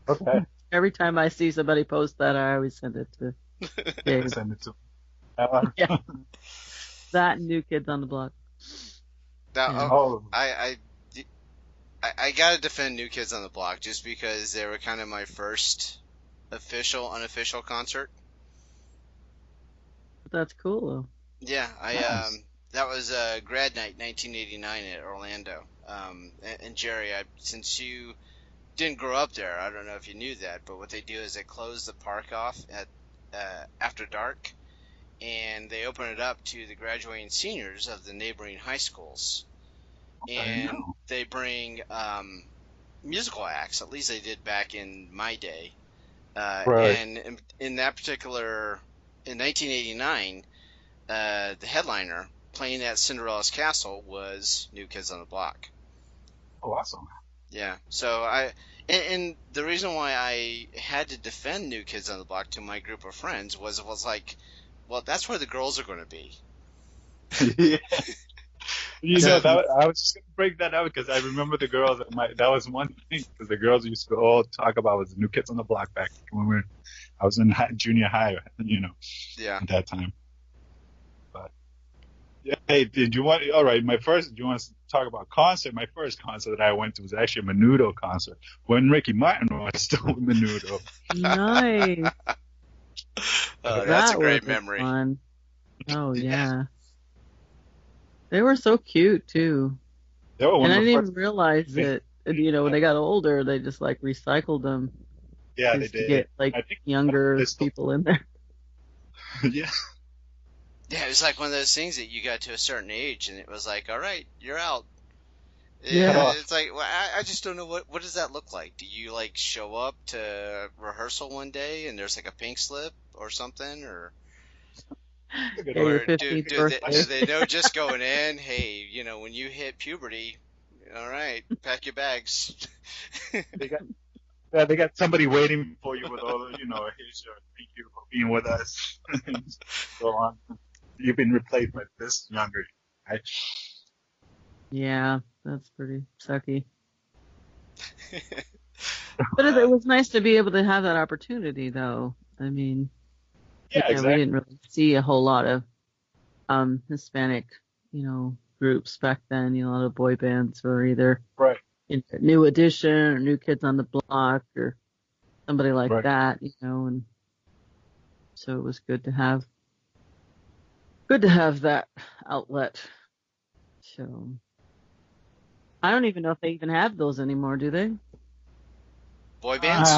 Okay. Every time I see somebody post that, I always send it to Dave. Send it to Yeah. That and New Kids on the Block. Now, I gotta defend New Kids on the Block just because they were kind of my first unofficial concert. That's cool, though. Yeah, Nice. That was grad night 1989 at Orlando. And Jerry, since you didn't grow up there, I don't know if you knew that, but what they do is they close the park off at after dark, and they open it up to the graduating seniors of the neighboring high schools. And they bring musical acts, at least they did back in my day. Right. And in that particular, in 1989, the headliner playing at Cinderella's Castle was New Kids on the Block. Oh, awesome. Yeah. So and the reason why I had to defend New Kids on the Block to my group of friends was like, well, that's where the girls are going to be. Yeah. I was just going to break that out because I remember the girls. That was one thing because the girls used to all talk about was New Kids on the Block back when I was in junior high, Yeah. at that time. But yeah, hey, do you want to talk about concert? My first concert that I went to was actually a Menudo concert when Ricky Martin was still with Menudo. Nice. That's a That great was memory. fun. Oh Yeah. yeah. They were so cute too. They were one And I of the didn't even first. realize that, when they got older, they just like recycled them Yeah, they just to did. get like I think younger they still. people in there. Yeah. Yeah, it was like one of those things that you got to a certain age and it was like, all right, you're out. Yeah. Cut off. It's like, well, I just don't know what does that look like. Do you like show up to rehearsal one day and there's like a pink slip or something, or Good Yeah, your or one. do 15th do they, birthday. do they know just going in? Hey, when you hit puberty, all right, pack your bags. They got. Yeah, they got somebody waiting for you with all the, here's your thank you for being with us. So on. You've been replaced by this younger guy. Yeah, that's pretty sucky. But it was nice to be able to have that opportunity, though. I mean, Yeah, we exactly. didn't really see a whole lot of Hispanic, groups back then. A lot of boy bands were either Right. New Edition or New Kids on the Block or somebody like Right. that, and so it was good to have that outlet. So I don't even know if they even have those anymore, do they? Boy bands?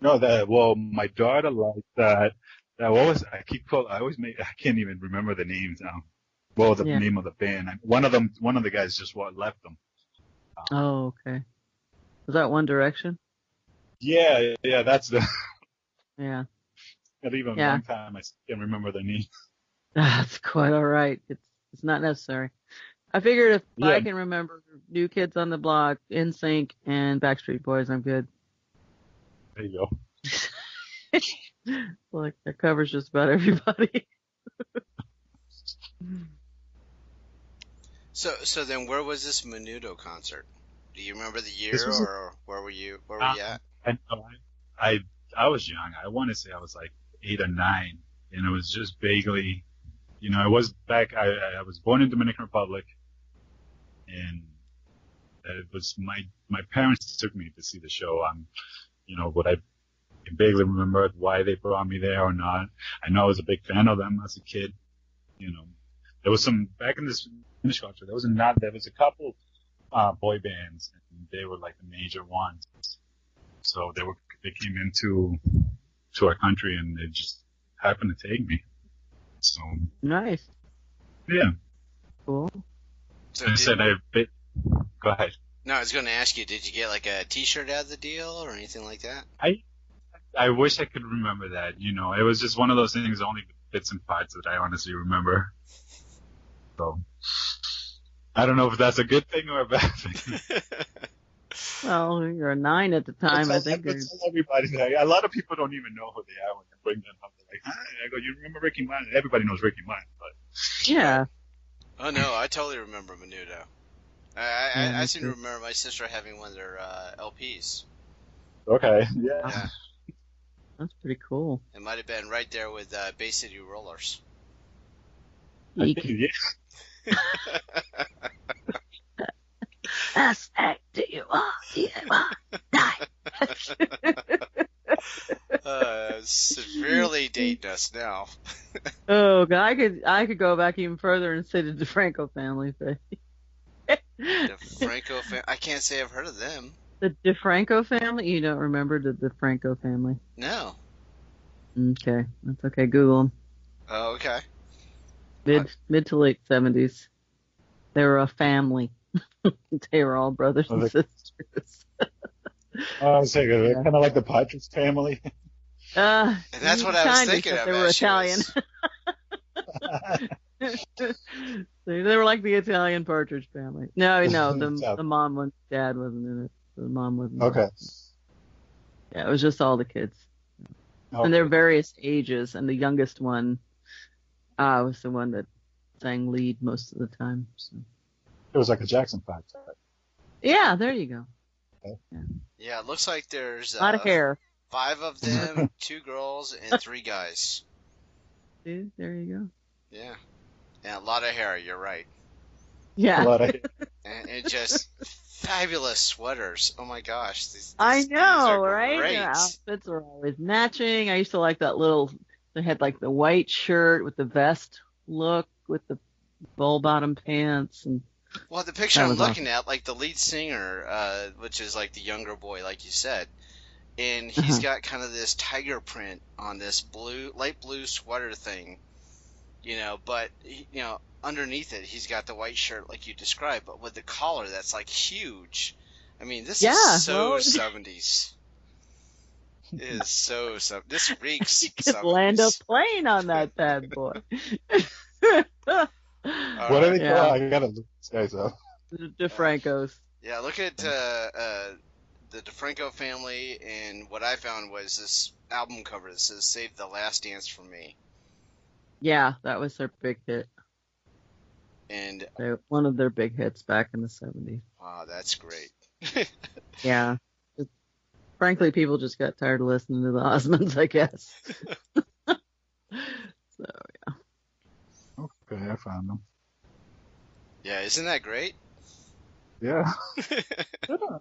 No, well, my daughter liked that. What was I can't even remember the names now. Well, the Yeah. name of the band. One of the guys just left them. Oh, okay. Was that One Direction? Yeah, that's the. Yeah. Not even Yeah. one time I can't remember the name. That's quite all right. It's not necessary. I figured if Yeah. I can remember New Kids on the Block, NSYNC, and Backstreet Boys, I'm good. There you go. Like that covers just about everybody. So then where was this Menudo concert? Do you remember the year, This was or where were you at? I was young. I want to say I was like 8 or 9, and it was just vaguely, I was back. I was born in Dominican Republic, and it was my parents took me to see the show. Would I vaguely remember why they brought me there or not? I know I was a big fan of them as a kid. There was some back in this Spanish culture. There was a couple boy bands, and they were like the major ones. So they came into our country, and they just happened to take me. So Nice. yeah. Cool. So I said go ahead. No, I was going to ask you, did you get like a T-shirt out of the deal or anything like that? I wish I could remember that. It was just one of those things, only bits and parts that I honestly remember. So I don't know if that's a good thing or a bad thing. Well, you're a 9 at the time. I think. That's everybody. A lot of people don't even know who they are when I bring them up. They're like, hi. I go, you remember Ricky Martin? Everybody knows Ricky Martin, but Yeah. Oh no, I totally remember Menudo. I seem to remember my sister having one of their LPs. okay, yeah. Yeah, That's pretty cool. it might have been right there with Bay City Rollers. I think, yeah. Severely dating us now. Oh, God, I could go back even further and say the DeFranco family thing. The Franco family. I can't say I've heard of them. The DeFranco family? You don't remember the DeFranco family? No. Okay, that's okay. Google them. Oh, okay. Mid to late 70s. They were a family. They were all brothers and sisters. I was saying, they're kind of like the Partridge Family. And that's what I was thinking of. They were Italian. They were like the Italian Partridge Family. No, the mom and dad wasn't in it. The mom wasn't. Okay. Yeah, it was just all the kids. Okay. And they're various ages, and the youngest one was the one that sang lead most of the time. So. It was like a Jackson 5 type. Yeah, there you go. Okay. Yeah, it looks like there's a lot of hair. 5 of them, 2 girls, and 3 guys. Dude, there you go. Yeah. And a lot of hair, you're right. Yeah. A lot of hair. And just fabulous sweaters. Oh my gosh. I These know, are right? great. Their outfits are always matching. I used to like that little. They had like the white shirt with the vest look with the ball bottom pants, and Well, the picture that I'm was looking awesome. at, like the lead singer, which is like the younger boy, like you said, and he's got kind of this tiger print on this light blue sweater thing, but underneath it he's got the white shirt like you described, but with the collar that's like huge. I mean, this is Yeah, so well, 70s. It is so this reeks you could land a 70s. plane on that bad boy. All What are right. they called? I gotta look these guys up. The DeFrancos. Yeah, look at the DeFranco family, and what I found was this album cover that says "Save the Last Dance for Me," Yeah, that was their big hit. and One of their big hits back in the 70s. wow, that's great. Yeah. Frankly, people just got tired of listening to the Osmonds, I guess. So, yeah. Okay, I found them. Yeah, isn't that great? Yeah. Uh,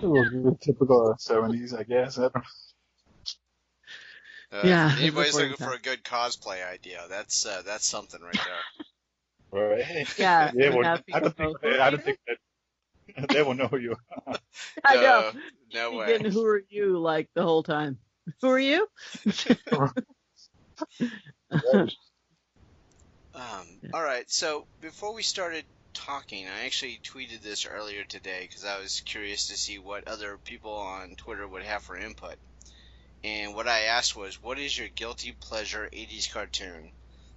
It was typical 70s, I guess. I don't Yeah, if anybody's before looking your for a good cosplay idea, that's something right there. Right. Yeah, Yeah, we well, have I don't people think that they will know who you are. I know. No You're way. getting who are you like the whole time. Who are you? All right, so before we started talking, I actually tweeted this earlier today because I was curious to see what other people on Twitter would have for input. And what I asked was, what is your guilty pleasure 80s cartoon?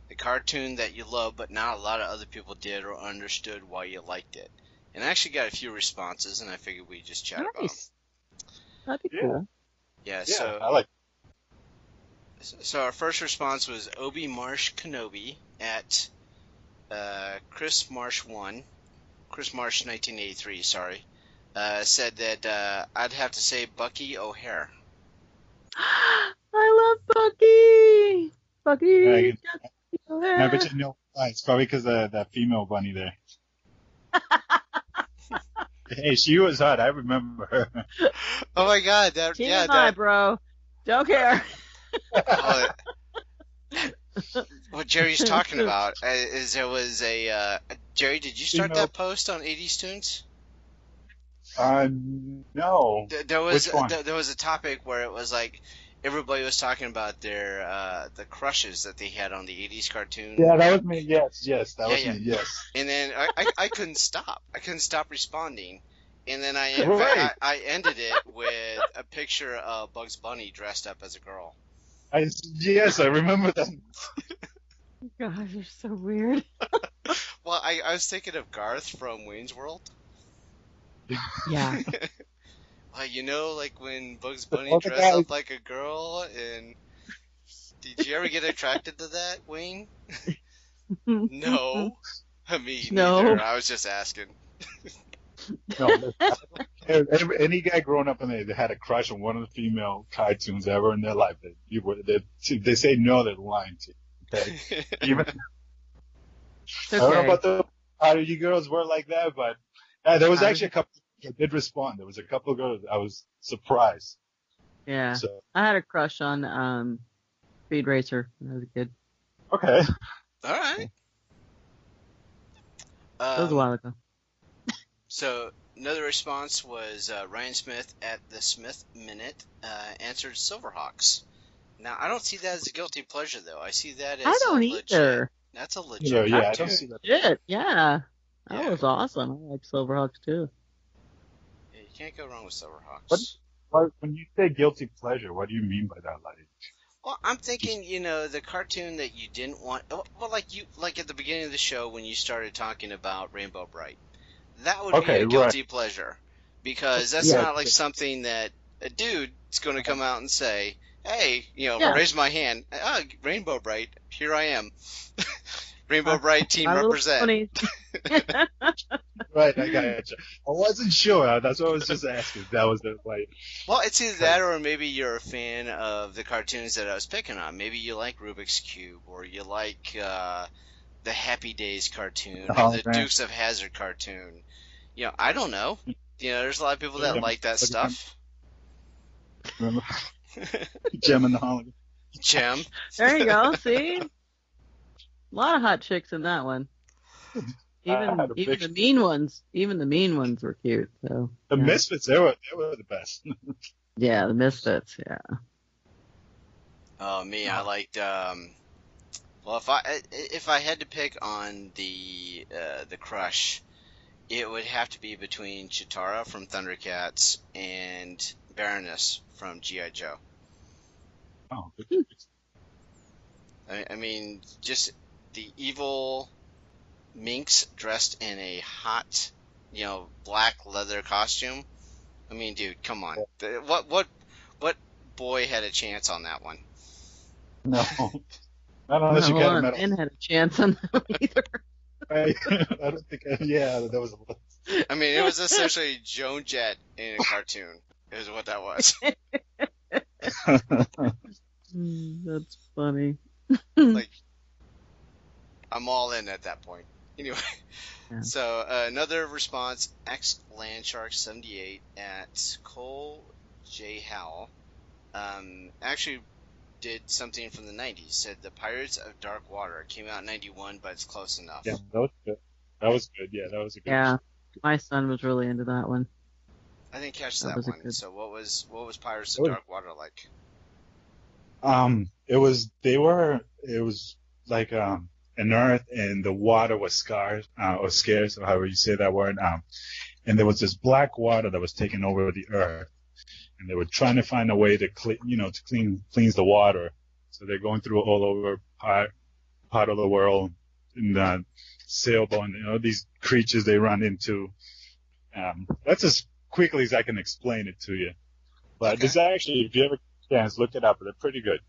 The cartoon that you love but not a lot of other people did or understood why you liked it. And I actually got a few responses, and I figured we'd just chat about them. Nice. That'd be cool. Yeah, Yeah, I like. So our first response was Obi Marsh Kenobi at Chris Marsh 1983, sorry, said that I'd have to say Bucky O'Hare. I love Bucky. Bucky. I bet you know why. It's probably because of that female bunny there. Hey, she was hot. I remember her. Oh my God! TMI, bro. Don't care. What Jerry's talking about is there was a Jerry. Did you start that post on 80's Tunes? No. There was Which one? there was a topic where it was like everybody was talking about their the crushes that they had on the 80s cartoon. Yeah, that was me. Yes, that was me. Yes. And then I couldn't stop. I couldn't stop responding. And then I ended it with a picture of Bugs Bunny dressed up as a girl. Yes, I remember that. Gosh, you're so weird. Well, I was thinking of Garth from Wayne's World. Yeah. Well, like when Bugs Bunny dressed up like a girl, and did you ever get attracted to that, Wayne? No. I mean, no. Neither. I was just asking. No, any guy growing up they had a crush on one of the female cartoons ever in their life. They say no, they're lying to you. Okay? Even I don't know about how you girls were like that, but there was actually a couple that did respond. There was a couple of girls I was surprised. Yeah, so, I had a crush on Speed Racer when I was a kid. Okay. All right. That was a while ago. So another response was Ryan Smith at the Smith Minute answered Silverhawks. Now I don't see that as a guilty pleasure though. I see that as I don't legit. either. That's a legit. Yeah, I don't see that. Legit, yeah. That was awesome. I like Silverhawks too. Yeah, you can't go wrong with Silverhawks. But when you say guilty pleasure, what do you mean by that? Well, I'm thinking, the cartoon that you didn't want. Well, like at the beginning of the show when you started talking about Rainbow Bright. That would be a guilty pleasure, because that's not like something that a dude is going to come out and say, hey, raise my hand. Rainbow Bright, here I am. Rainbow Bright team represent. Right, I got you. I wasn't sure. That's what I was just asking. That was the way. Well, it's either that or maybe you're a fan of the cartoons that I was picking on. Maybe you like Rubik's Cube, or you like the Happy Days cartoon, or the Dukes of Hazzard cartoon. I don't know. There's a lot of people that like that stuff. Remember? Gem in the hologram. Gem. There you go. See? A lot of hot chicks in that one. Even the mean ones. Even the mean ones were cute. So the Misfits, they were the best. Yeah, the Misfits. Yeah. Oh, me, I liked. Well, if I had to pick on the crush, it would have to be between Chitara from Thundercats and Baroness from G.I. Joe. Oh. I mean, just the evil minx dressed in a hot, black leather costume. I mean, dude, come on. What boy had a chance on that one? No. Not unless you get a medal. Ben had a chance on that one either. I don't think. That was. I mean, it was essentially Joan Jett in a cartoon. Is what that was. That's funny. Like, I'm all in at that point. Anyway, So another response: X Landshark 78 at Cole J Howell. Actually did something from the 90s. Said the Pirates of Dark Water came out in 91, but it's close enough. Yeah, that was good. That was good. Yeah, that was a good. Yeah, my son was really into that one. I didn't catch that one. Good... So what was Pirates of Dark Water like? It was like an earth, and the water was scarce, or scarce, or however you say that word. And there was this black water that was taking over the earth, and they were trying to find a way to cleanse the water. So they're going through all over part of the world in the sailboat, and these creatures they run into. That's as quickly as I can explain it to you. But This actually, if you ever chance, look it up. They're pretty good.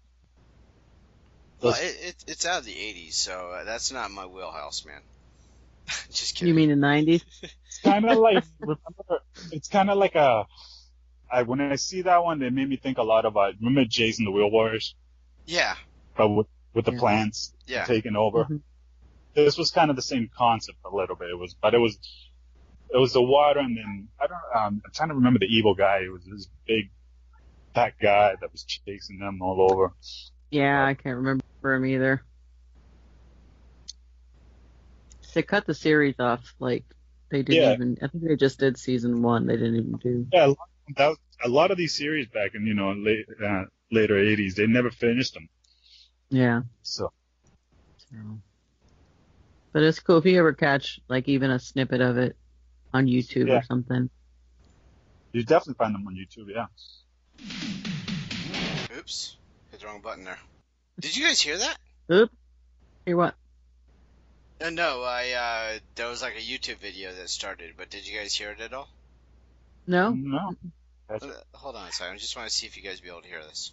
Well, it's out of the 80s, so that's not my wheelhouse, man. Just kidding. You mean the 90s? It's kind of like when I see that one, it made me think a lot about, remember Jason the Wheel Warriors? Yeah. But with the plants taking over. Mm-hmm. This was kind of the same concept a little bit. It was the water, and then I'm trying to remember the evil guy. It was this big fat guy that was chasing them all over. Yeah, I can't remember him either. They cut the series off, like they didn't even. I think they just did season 1. They didn't even do. Yeah, a lot of these series back in later 80s, they never finished them. Yeah. So. But it's cool if you ever catch like even a snippet of it on YouTube or something. You definitely find them on YouTube, yeah. Oops. Hit the wrong button there. Did you guys hear that? Oop. Hear what? No, there was like a YouTube video that started, but did you guys hear it at all? No. No. Hold on a second. I just want to see if you guys be able to hear this.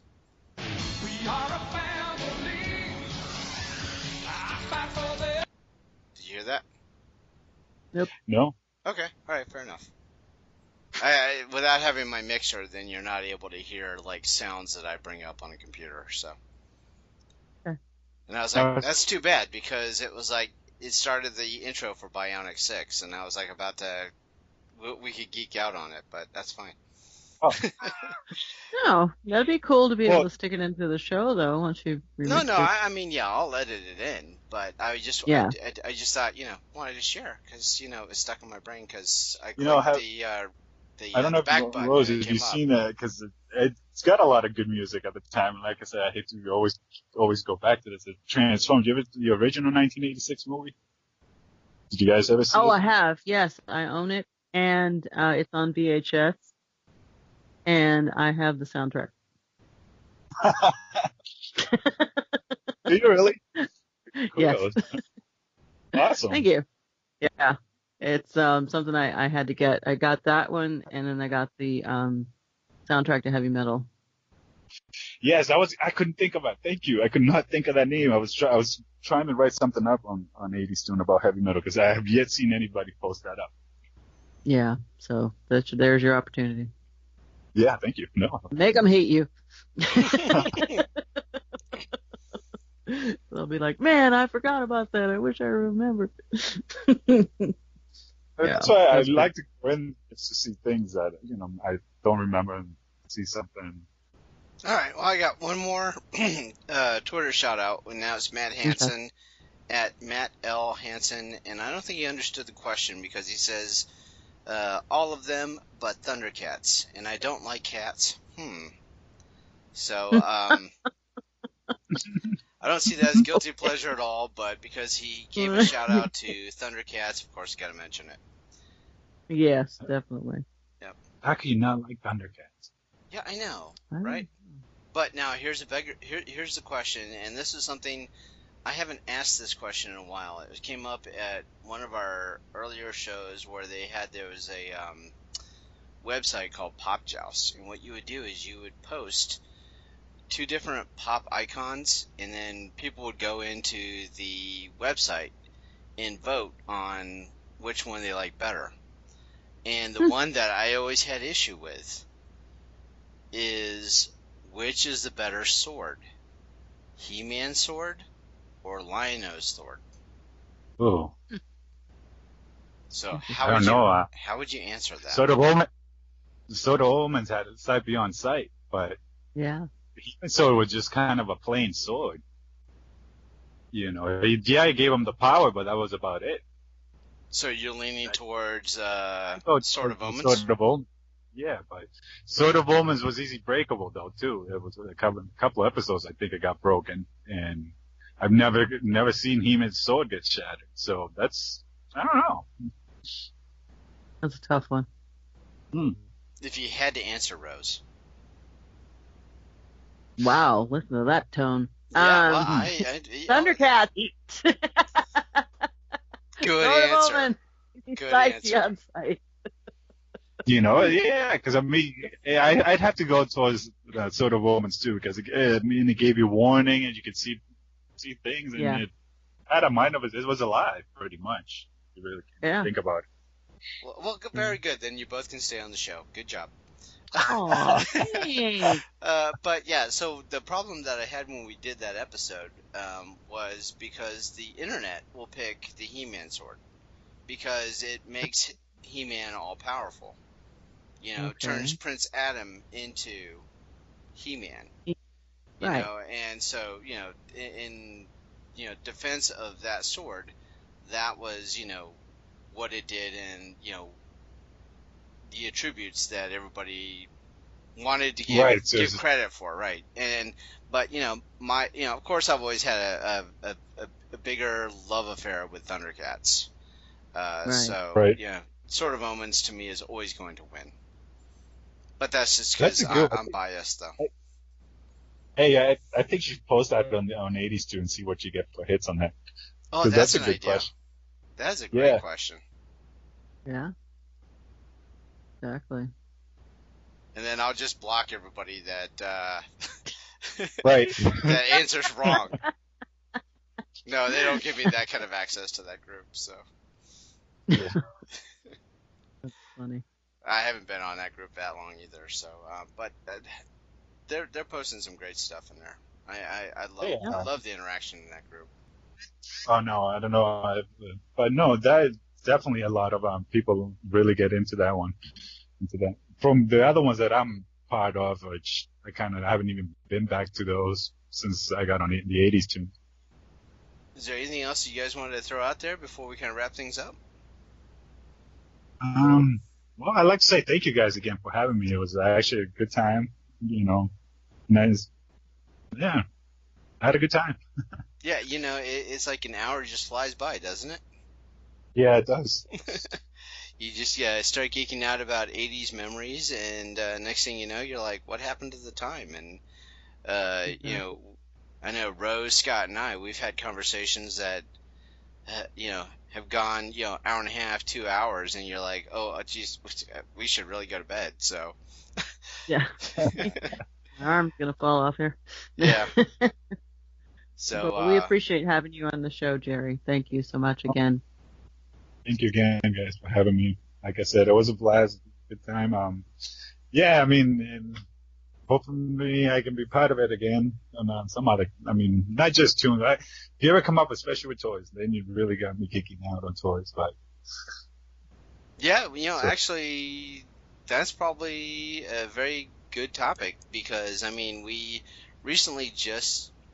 We are a family. I fight for them. Did you hear that? Nope. No. Okay. All right. Fair enough. I without having my mixer, then you're not able to hear like sounds that I bring up on a computer. So. Okay. And I was like, that's too bad, because it was like it started the intro for Bionic 6, and I was like about to. We could geek out on it, but that's fine. Oh. No, that'd be cool to be able to stick it into the show, though. Once you No, I mean, yeah, I'll edit it in, but I just thought, wanted to share because it's stuck in my brain because I clicked I don't know the back if button. Rose, if you've seen that, because it's got a lot of good music at the time. Like I said, I hate to always go back to this. It transformed. You ever the original 1986 movie? Did you guys ever see it? I have. Yes, I own it, and it's on VHS. And I have the soundtrack. Do you really? Yes. Awesome. Thank you. Yeah. It's something I had to get. I got that one, and then I got the soundtrack to Heavy Metal. Yes, I couldn't think of it. Thank you. I could not think of that name. I was trying to write something up on 80's Tune about Heavy Metal because I have yet seen anybody post that up. Yeah. So there's your opportunity. Yeah, thank you. No. Make them hate you. They'll be like, man, I forgot about that. I wish I remembered. That's why I that's like to go in just to see things that, I don't remember and see something. All right, well, I got one more Twitter shout out, and now it's Matt Hansen at Matt L. Hansen, and I don't think he understood the question because he says all of them but Thundercats, and I don't like cats. So I don't see that as guilty pleasure at all, but because he gave a shout out to Thundercats, of course, got to mention it. Yes, definitely. Yep. How can you not like Thundercats? Yeah, I know, right? But now here's the question, and this is something I haven't asked this question in a while. It came up at one of our earlier shows where there was a website called Pop Joust, and what you would do is you would post 2 different pop icons, and then people would go into the website and vote on which one they like better. And the one that I always had issue with is, which is the better sword? He-Man sword or Lion-O sword? Oh. So I don't know. how would you answer that? Sword of Omens had a sight beyond sight, but Yeah. the He-Man sword was just kind of a plain sword. He gave him the power, but that was about it. So you're leaning towards Sword of Omens? Sword of Omens. Yeah, but Sword of Omens was easy breakable though too. It was a couple episodes I think it got broken, and I've never seen He-Man's sword get shattered. So I don't know. That's a tough one. If you had to answer, Rose. Wow, listen to that tone. Yeah, well, Thundercats. Good Sword of answer. Omens. Good Sight answer. beyond sight. Yeah, because I'd have to go towards Sword of Omens too, because it gave you warning and you could see things, and it had a mind of it. It was alive, pretty much. You really can think about it. Well, very good. Then you both can stay on the show. Good job. Aw, thanks. But yeah, so the problem that I had when we did that episode was because the internet will pick the He-Man sword because it makes He-Man all powerful. Turns Prince Adam into He-Man. Right. And so in defense of that sword, that was what it did, and the attributes that everybody wanted to give credit for, right? But of course I've always had a bigger love affair with Thundercats. So Sword of Omens to me is always going to win. But that's just because I'm biased, though. Hey, I think you should post that on 80's too and see what you get for hits on that. Oh, that's a an good idea. question. That's a great question. Yeah. Exactly. And then I'll just block everybody that that answers wrong. No, they don't give me that kind of access to that group, so. That's funny. I haven't been on that group that long either, so but they're posting some great stuff in there. I love the interaction in that group. Oh no, I don't know, but no, that is definitely a lot of people really get into that one. From the other ones that I'm part of, which I haven't even been back to those since I got on the 80's too. Is there anything else you guys wanted to throw out there before we kind of wrap things up? Well, I'd like to say thank you guys again for having me. It was actually a good time, nice. Yeah, I had a good time. Yeah, it's like an hour just flies by, doesn't it? Yeah, it does. You just start geeking out about 80's memories, and next thing you know, you're like, what happened to the time? And, I know Rose, Scott, and I, we've had conversations that, have gone, hour and a half, 2 hours, and you're like, oh, geez, we should really go to bed, so. Yeah. My arm's going to fall off here. Yeah. So but we appreciate having you on the show, Jerry. Thank you so much again. Thank you again, guys, for having me. Like I said, it was a blast, good time. Yeah, I mean, and hopefully I can be part of it again on some other. I mean, not just tunes. If you ever come up, especially with toys, then you really got me kicking out on toys. But Yeah, So, actually, that's probably a very good topic because, I mean, we recently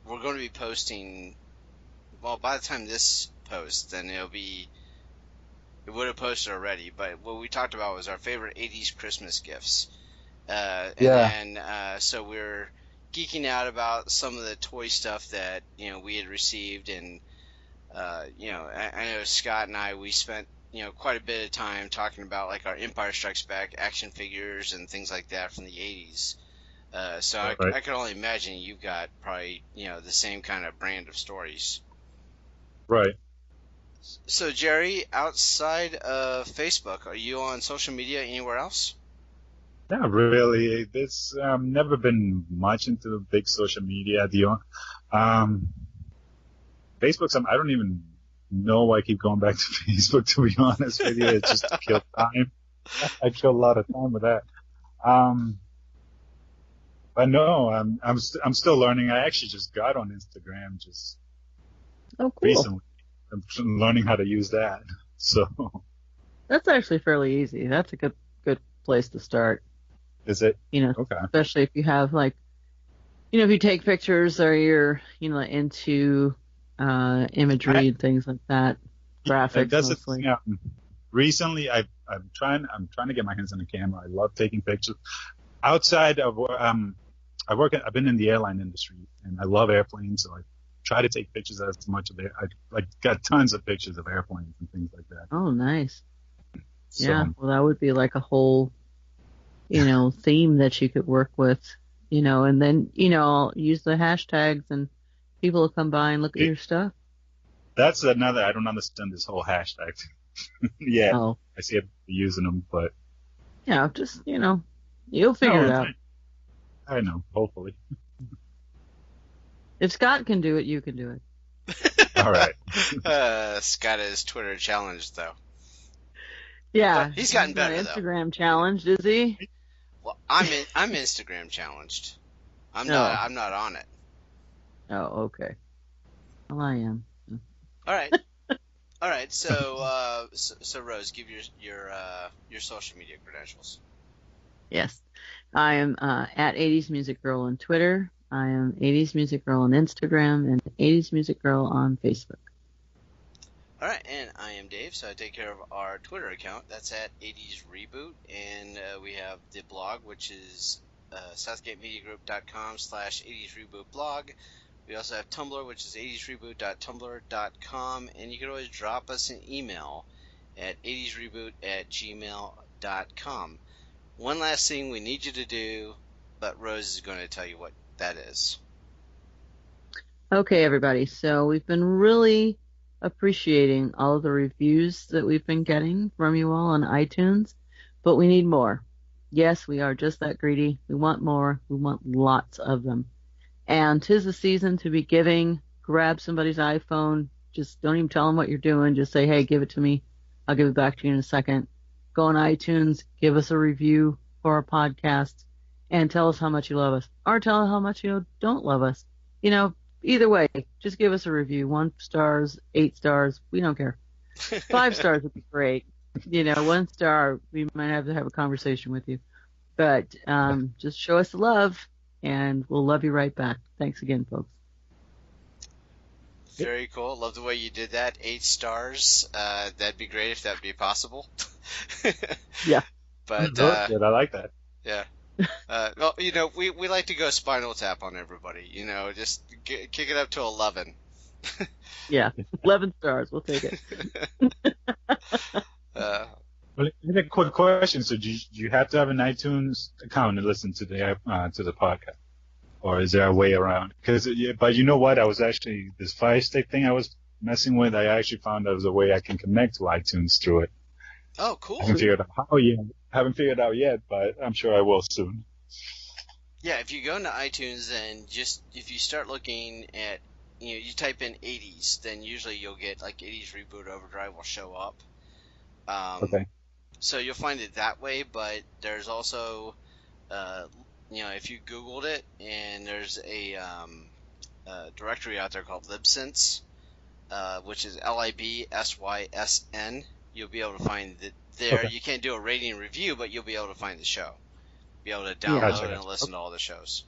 we're going to be posting, well, by the time this posts, then it would have posted already, but what we talked about was our favorite 80s Christmas gifts. And yeah. then, so we're geeking out about some of the toy stuff that, we had received. And, I know Scott and we spent, quite a bit of time talking about like our Empire Strikes Back action figures and things like that from the 80s. So Right. I can only imagine you've got probably, the same kind of brand of stories. Right. So, Jerry, outside of Facebook, are you on social media anywhere else? Not really. This never been much into big social media. Facebook. I don't even know why I keep going back to Facebook. To be honest with you, it's just to kill time. I kill a lot of time with that. But no, I'm still learning. I actually just got on Instagram just Oh, cool. recently. I'm learning how to use that. So, That's actually fairly easy. That's a good place to start. is it? Okay. Especially if you have like, if you take pictures or you're, into imagery and things like that, graphics That's the mostly. thing. Recently, I'm trying to get my hands on the camera. I love taking pictures. Outside of I've been in the airline industry and I love airplanes, so I try to take pictures as much of it. I got tons of pictures of airplanes and things like that. Oh, nice. So, Yeah, well, that would be like a whole, theme that you could work with, and then, use the hashtags and people will come by and look at your stuff. that's another. I don't understand this whole hashtag. Yeah, Oh, I see it using them, but yeah, just, you'll figure it out. I know. Hopefully. If Scott can do it, you can do it. All right. Scott is Twitter challenged, though. Yeah. But he's gotten better, not though. Instagram challenged, is he? Well, I'm Instagram challenged. I'm not on it. Oh, okay. Well, I am. All right. All right. So, so Rose, give your social media credentials. Yes. I am at 80s Music Girl on Twitter. I am 80s Music Girl on Instagram and 80s Music Girl on Facebook. All right, and I am Dave, so I take care of our Twitter account. That's at 80s Reboot, and we have the blog, which is southgatemediagroup.com/80s Reboot blog. We also have Tumblr, which is 80sreboot.tumblr.com, and you can always drop us an email at 80sreboot@gmail.com. One last thing we need you to do, but Rose is going to tell you what that is. Okay, everybody. So we've been really appreciating all of the reviews that we've been getting from you all on iTunes, but we need more. Yes, we are just that greedy. We want more. We want lots of them. And 'tis the season to be giving. Grab somebody's iPhone. Just don't even tell them what you're doing. Just say, hey, give it to me. I'll give it back to you in a second. Go on iTunes, give us a review for our podcast, and tell us how much you love us. Or tell us how much you don't love us. Either way, just give us a review. 1 star, 8 stars, we don't care. 5 stars would be great. 1 star, we might have to have a conversation with you. But just show us the love, and we'll love you right back. Thanks again, folks. Very cool. Love the way you did that. 8 stars. That'd be great if that'd be possible. Yeah. But Good. I like that. yeah. Well, we like to go Spinal Tap on everybody. Just kick it up to 11. Yeah, 11 stars. We'll take it. Well, I have a quick question. So, do you have to have an iTunes account to listen to the podcast, or is there a way around? But you know what? I was actually this Fire Stick thing I was messing with. I actually found there was a way I can connect to iTunes through it. Oh, cool. I haven't figured out how yet. Haven't figured out yet, but I'm sure I will soon. Yeah, if you go into iTunes and if you start looking at, you type in 80s, then usually you'll get like 80s Reboot Overdrive will show up. Okay. So you'll find it that way, but there's also, if you Googled it, and there's a directory out there called Libsyn, which is LIBSYSN, you'll be able to find there. Okay. You can't do a rating and review, but you'll be able to find the show. Be able to Yeah. download Gotcha. and listen to all the shows.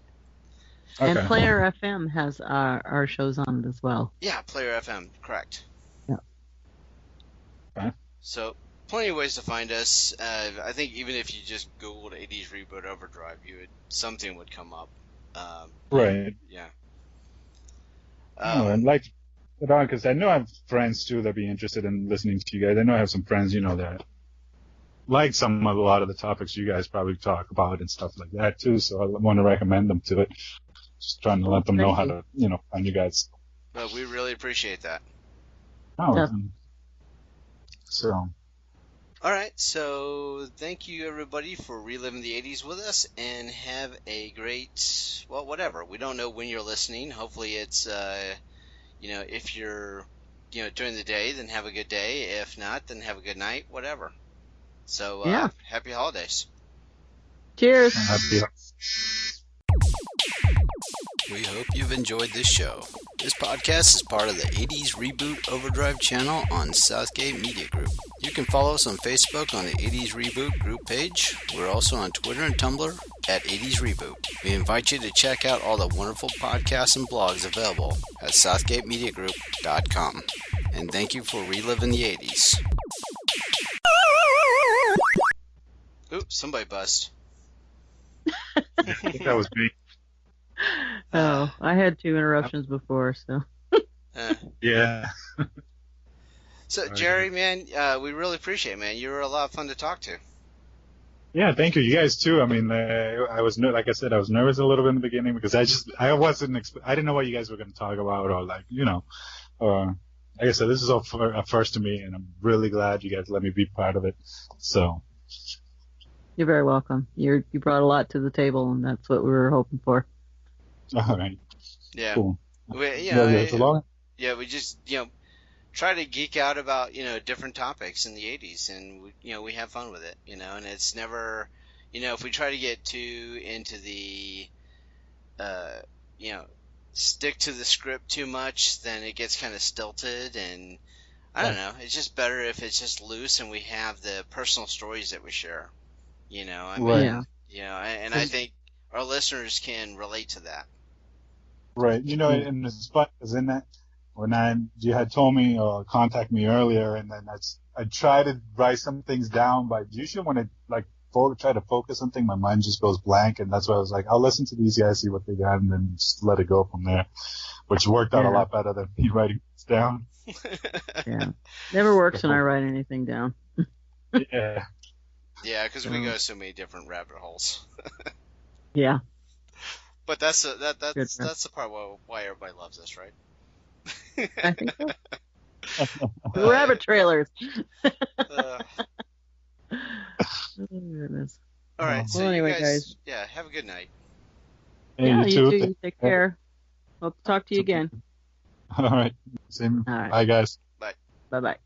And Okay. Player FM has our shows on it as well. Yeah, Player FM, correct. Yeah. Okay. So, plenty of ways to find us. I think even if you just Googled 80s Reboot Overdrive, something would come up. Right. Yeah. And like, because I know I have friends too that be interested in listening to you guys. I know I have some friends, that like a lot of the topics you guys probably talk about and stuff like that too. So I want to recommend them to it. Just trying to let them know how to, find you guys. Well, we really appreciate that. Oh, Yeah. So. All right, so thank you everybody for reliving the 80s with us, and have a great, well, whatever. We don't know when you're listening. Hopefully it's, if you're, during the day, then have a good day. If not, then have a good night, whatever. So, Yeah. Happy holidays. Cheers. We hope you've enjoyed this show. This podcast is part of the 80s Reboot Overdrive channel on Southgate Media Group. You can follow us on Facebook on the 80s Reboot group page. We're also on Twitter and Tumblr at 80s Reboot. We invite you to check out all the wonderful podcasts and blogs available at southgatemediagroup.com. And thank you for reliving the 80s. Oops, somebody bust. I think that was me. Oh, I had 2 interruptions before, so. Yeah. So, Jerry, man, we really appreciate it, man. You were a lot of fun to talk to. Yeah, thank you. You guys too. I mean, I was like I said, I was nervous a little bit in the beginning because I didn't know what you guys were going to talk about, or like, like I said, this is all a first to me, and I'm really glad you guys let me be part of it. So. You're very welcome. You brought a lot to the table, and that's what we were hoping for. All right. Yeah. Cool. We just, try to geek out about, different topics in the 80s, and, we have fun with it, and it's never, if we try to get too into the, stick to the script too much, then it gets kind of stilted, and I don't know, it's just better if it's just loose and we have the personal stories that we share, and I think our listeners can relate to that. Right. And it's fun because in that, when you had told me or contact me earlier, and then I try to write some things down, but usually when I try to focus on something, my mind just goes blank, and that's why I was like, I'll listen to these guys, see what they got, and then just let it go from there, which worked out a lot better than me writing this down. Yeah. Never works when I write anything down. Yeah. Yeah, because we go so many different rabbit holes. Yeah. But that's the part why everybody loves us, right? I think so. Rabbit trailers. Oh, goodness. All right. So well, anyway, you guys. Yeah, have a good night. Hey, Yeah, you too. You take care. Hope to talk to you again. All right. Same. All right. Bye, guys. Bye. Bye-bye.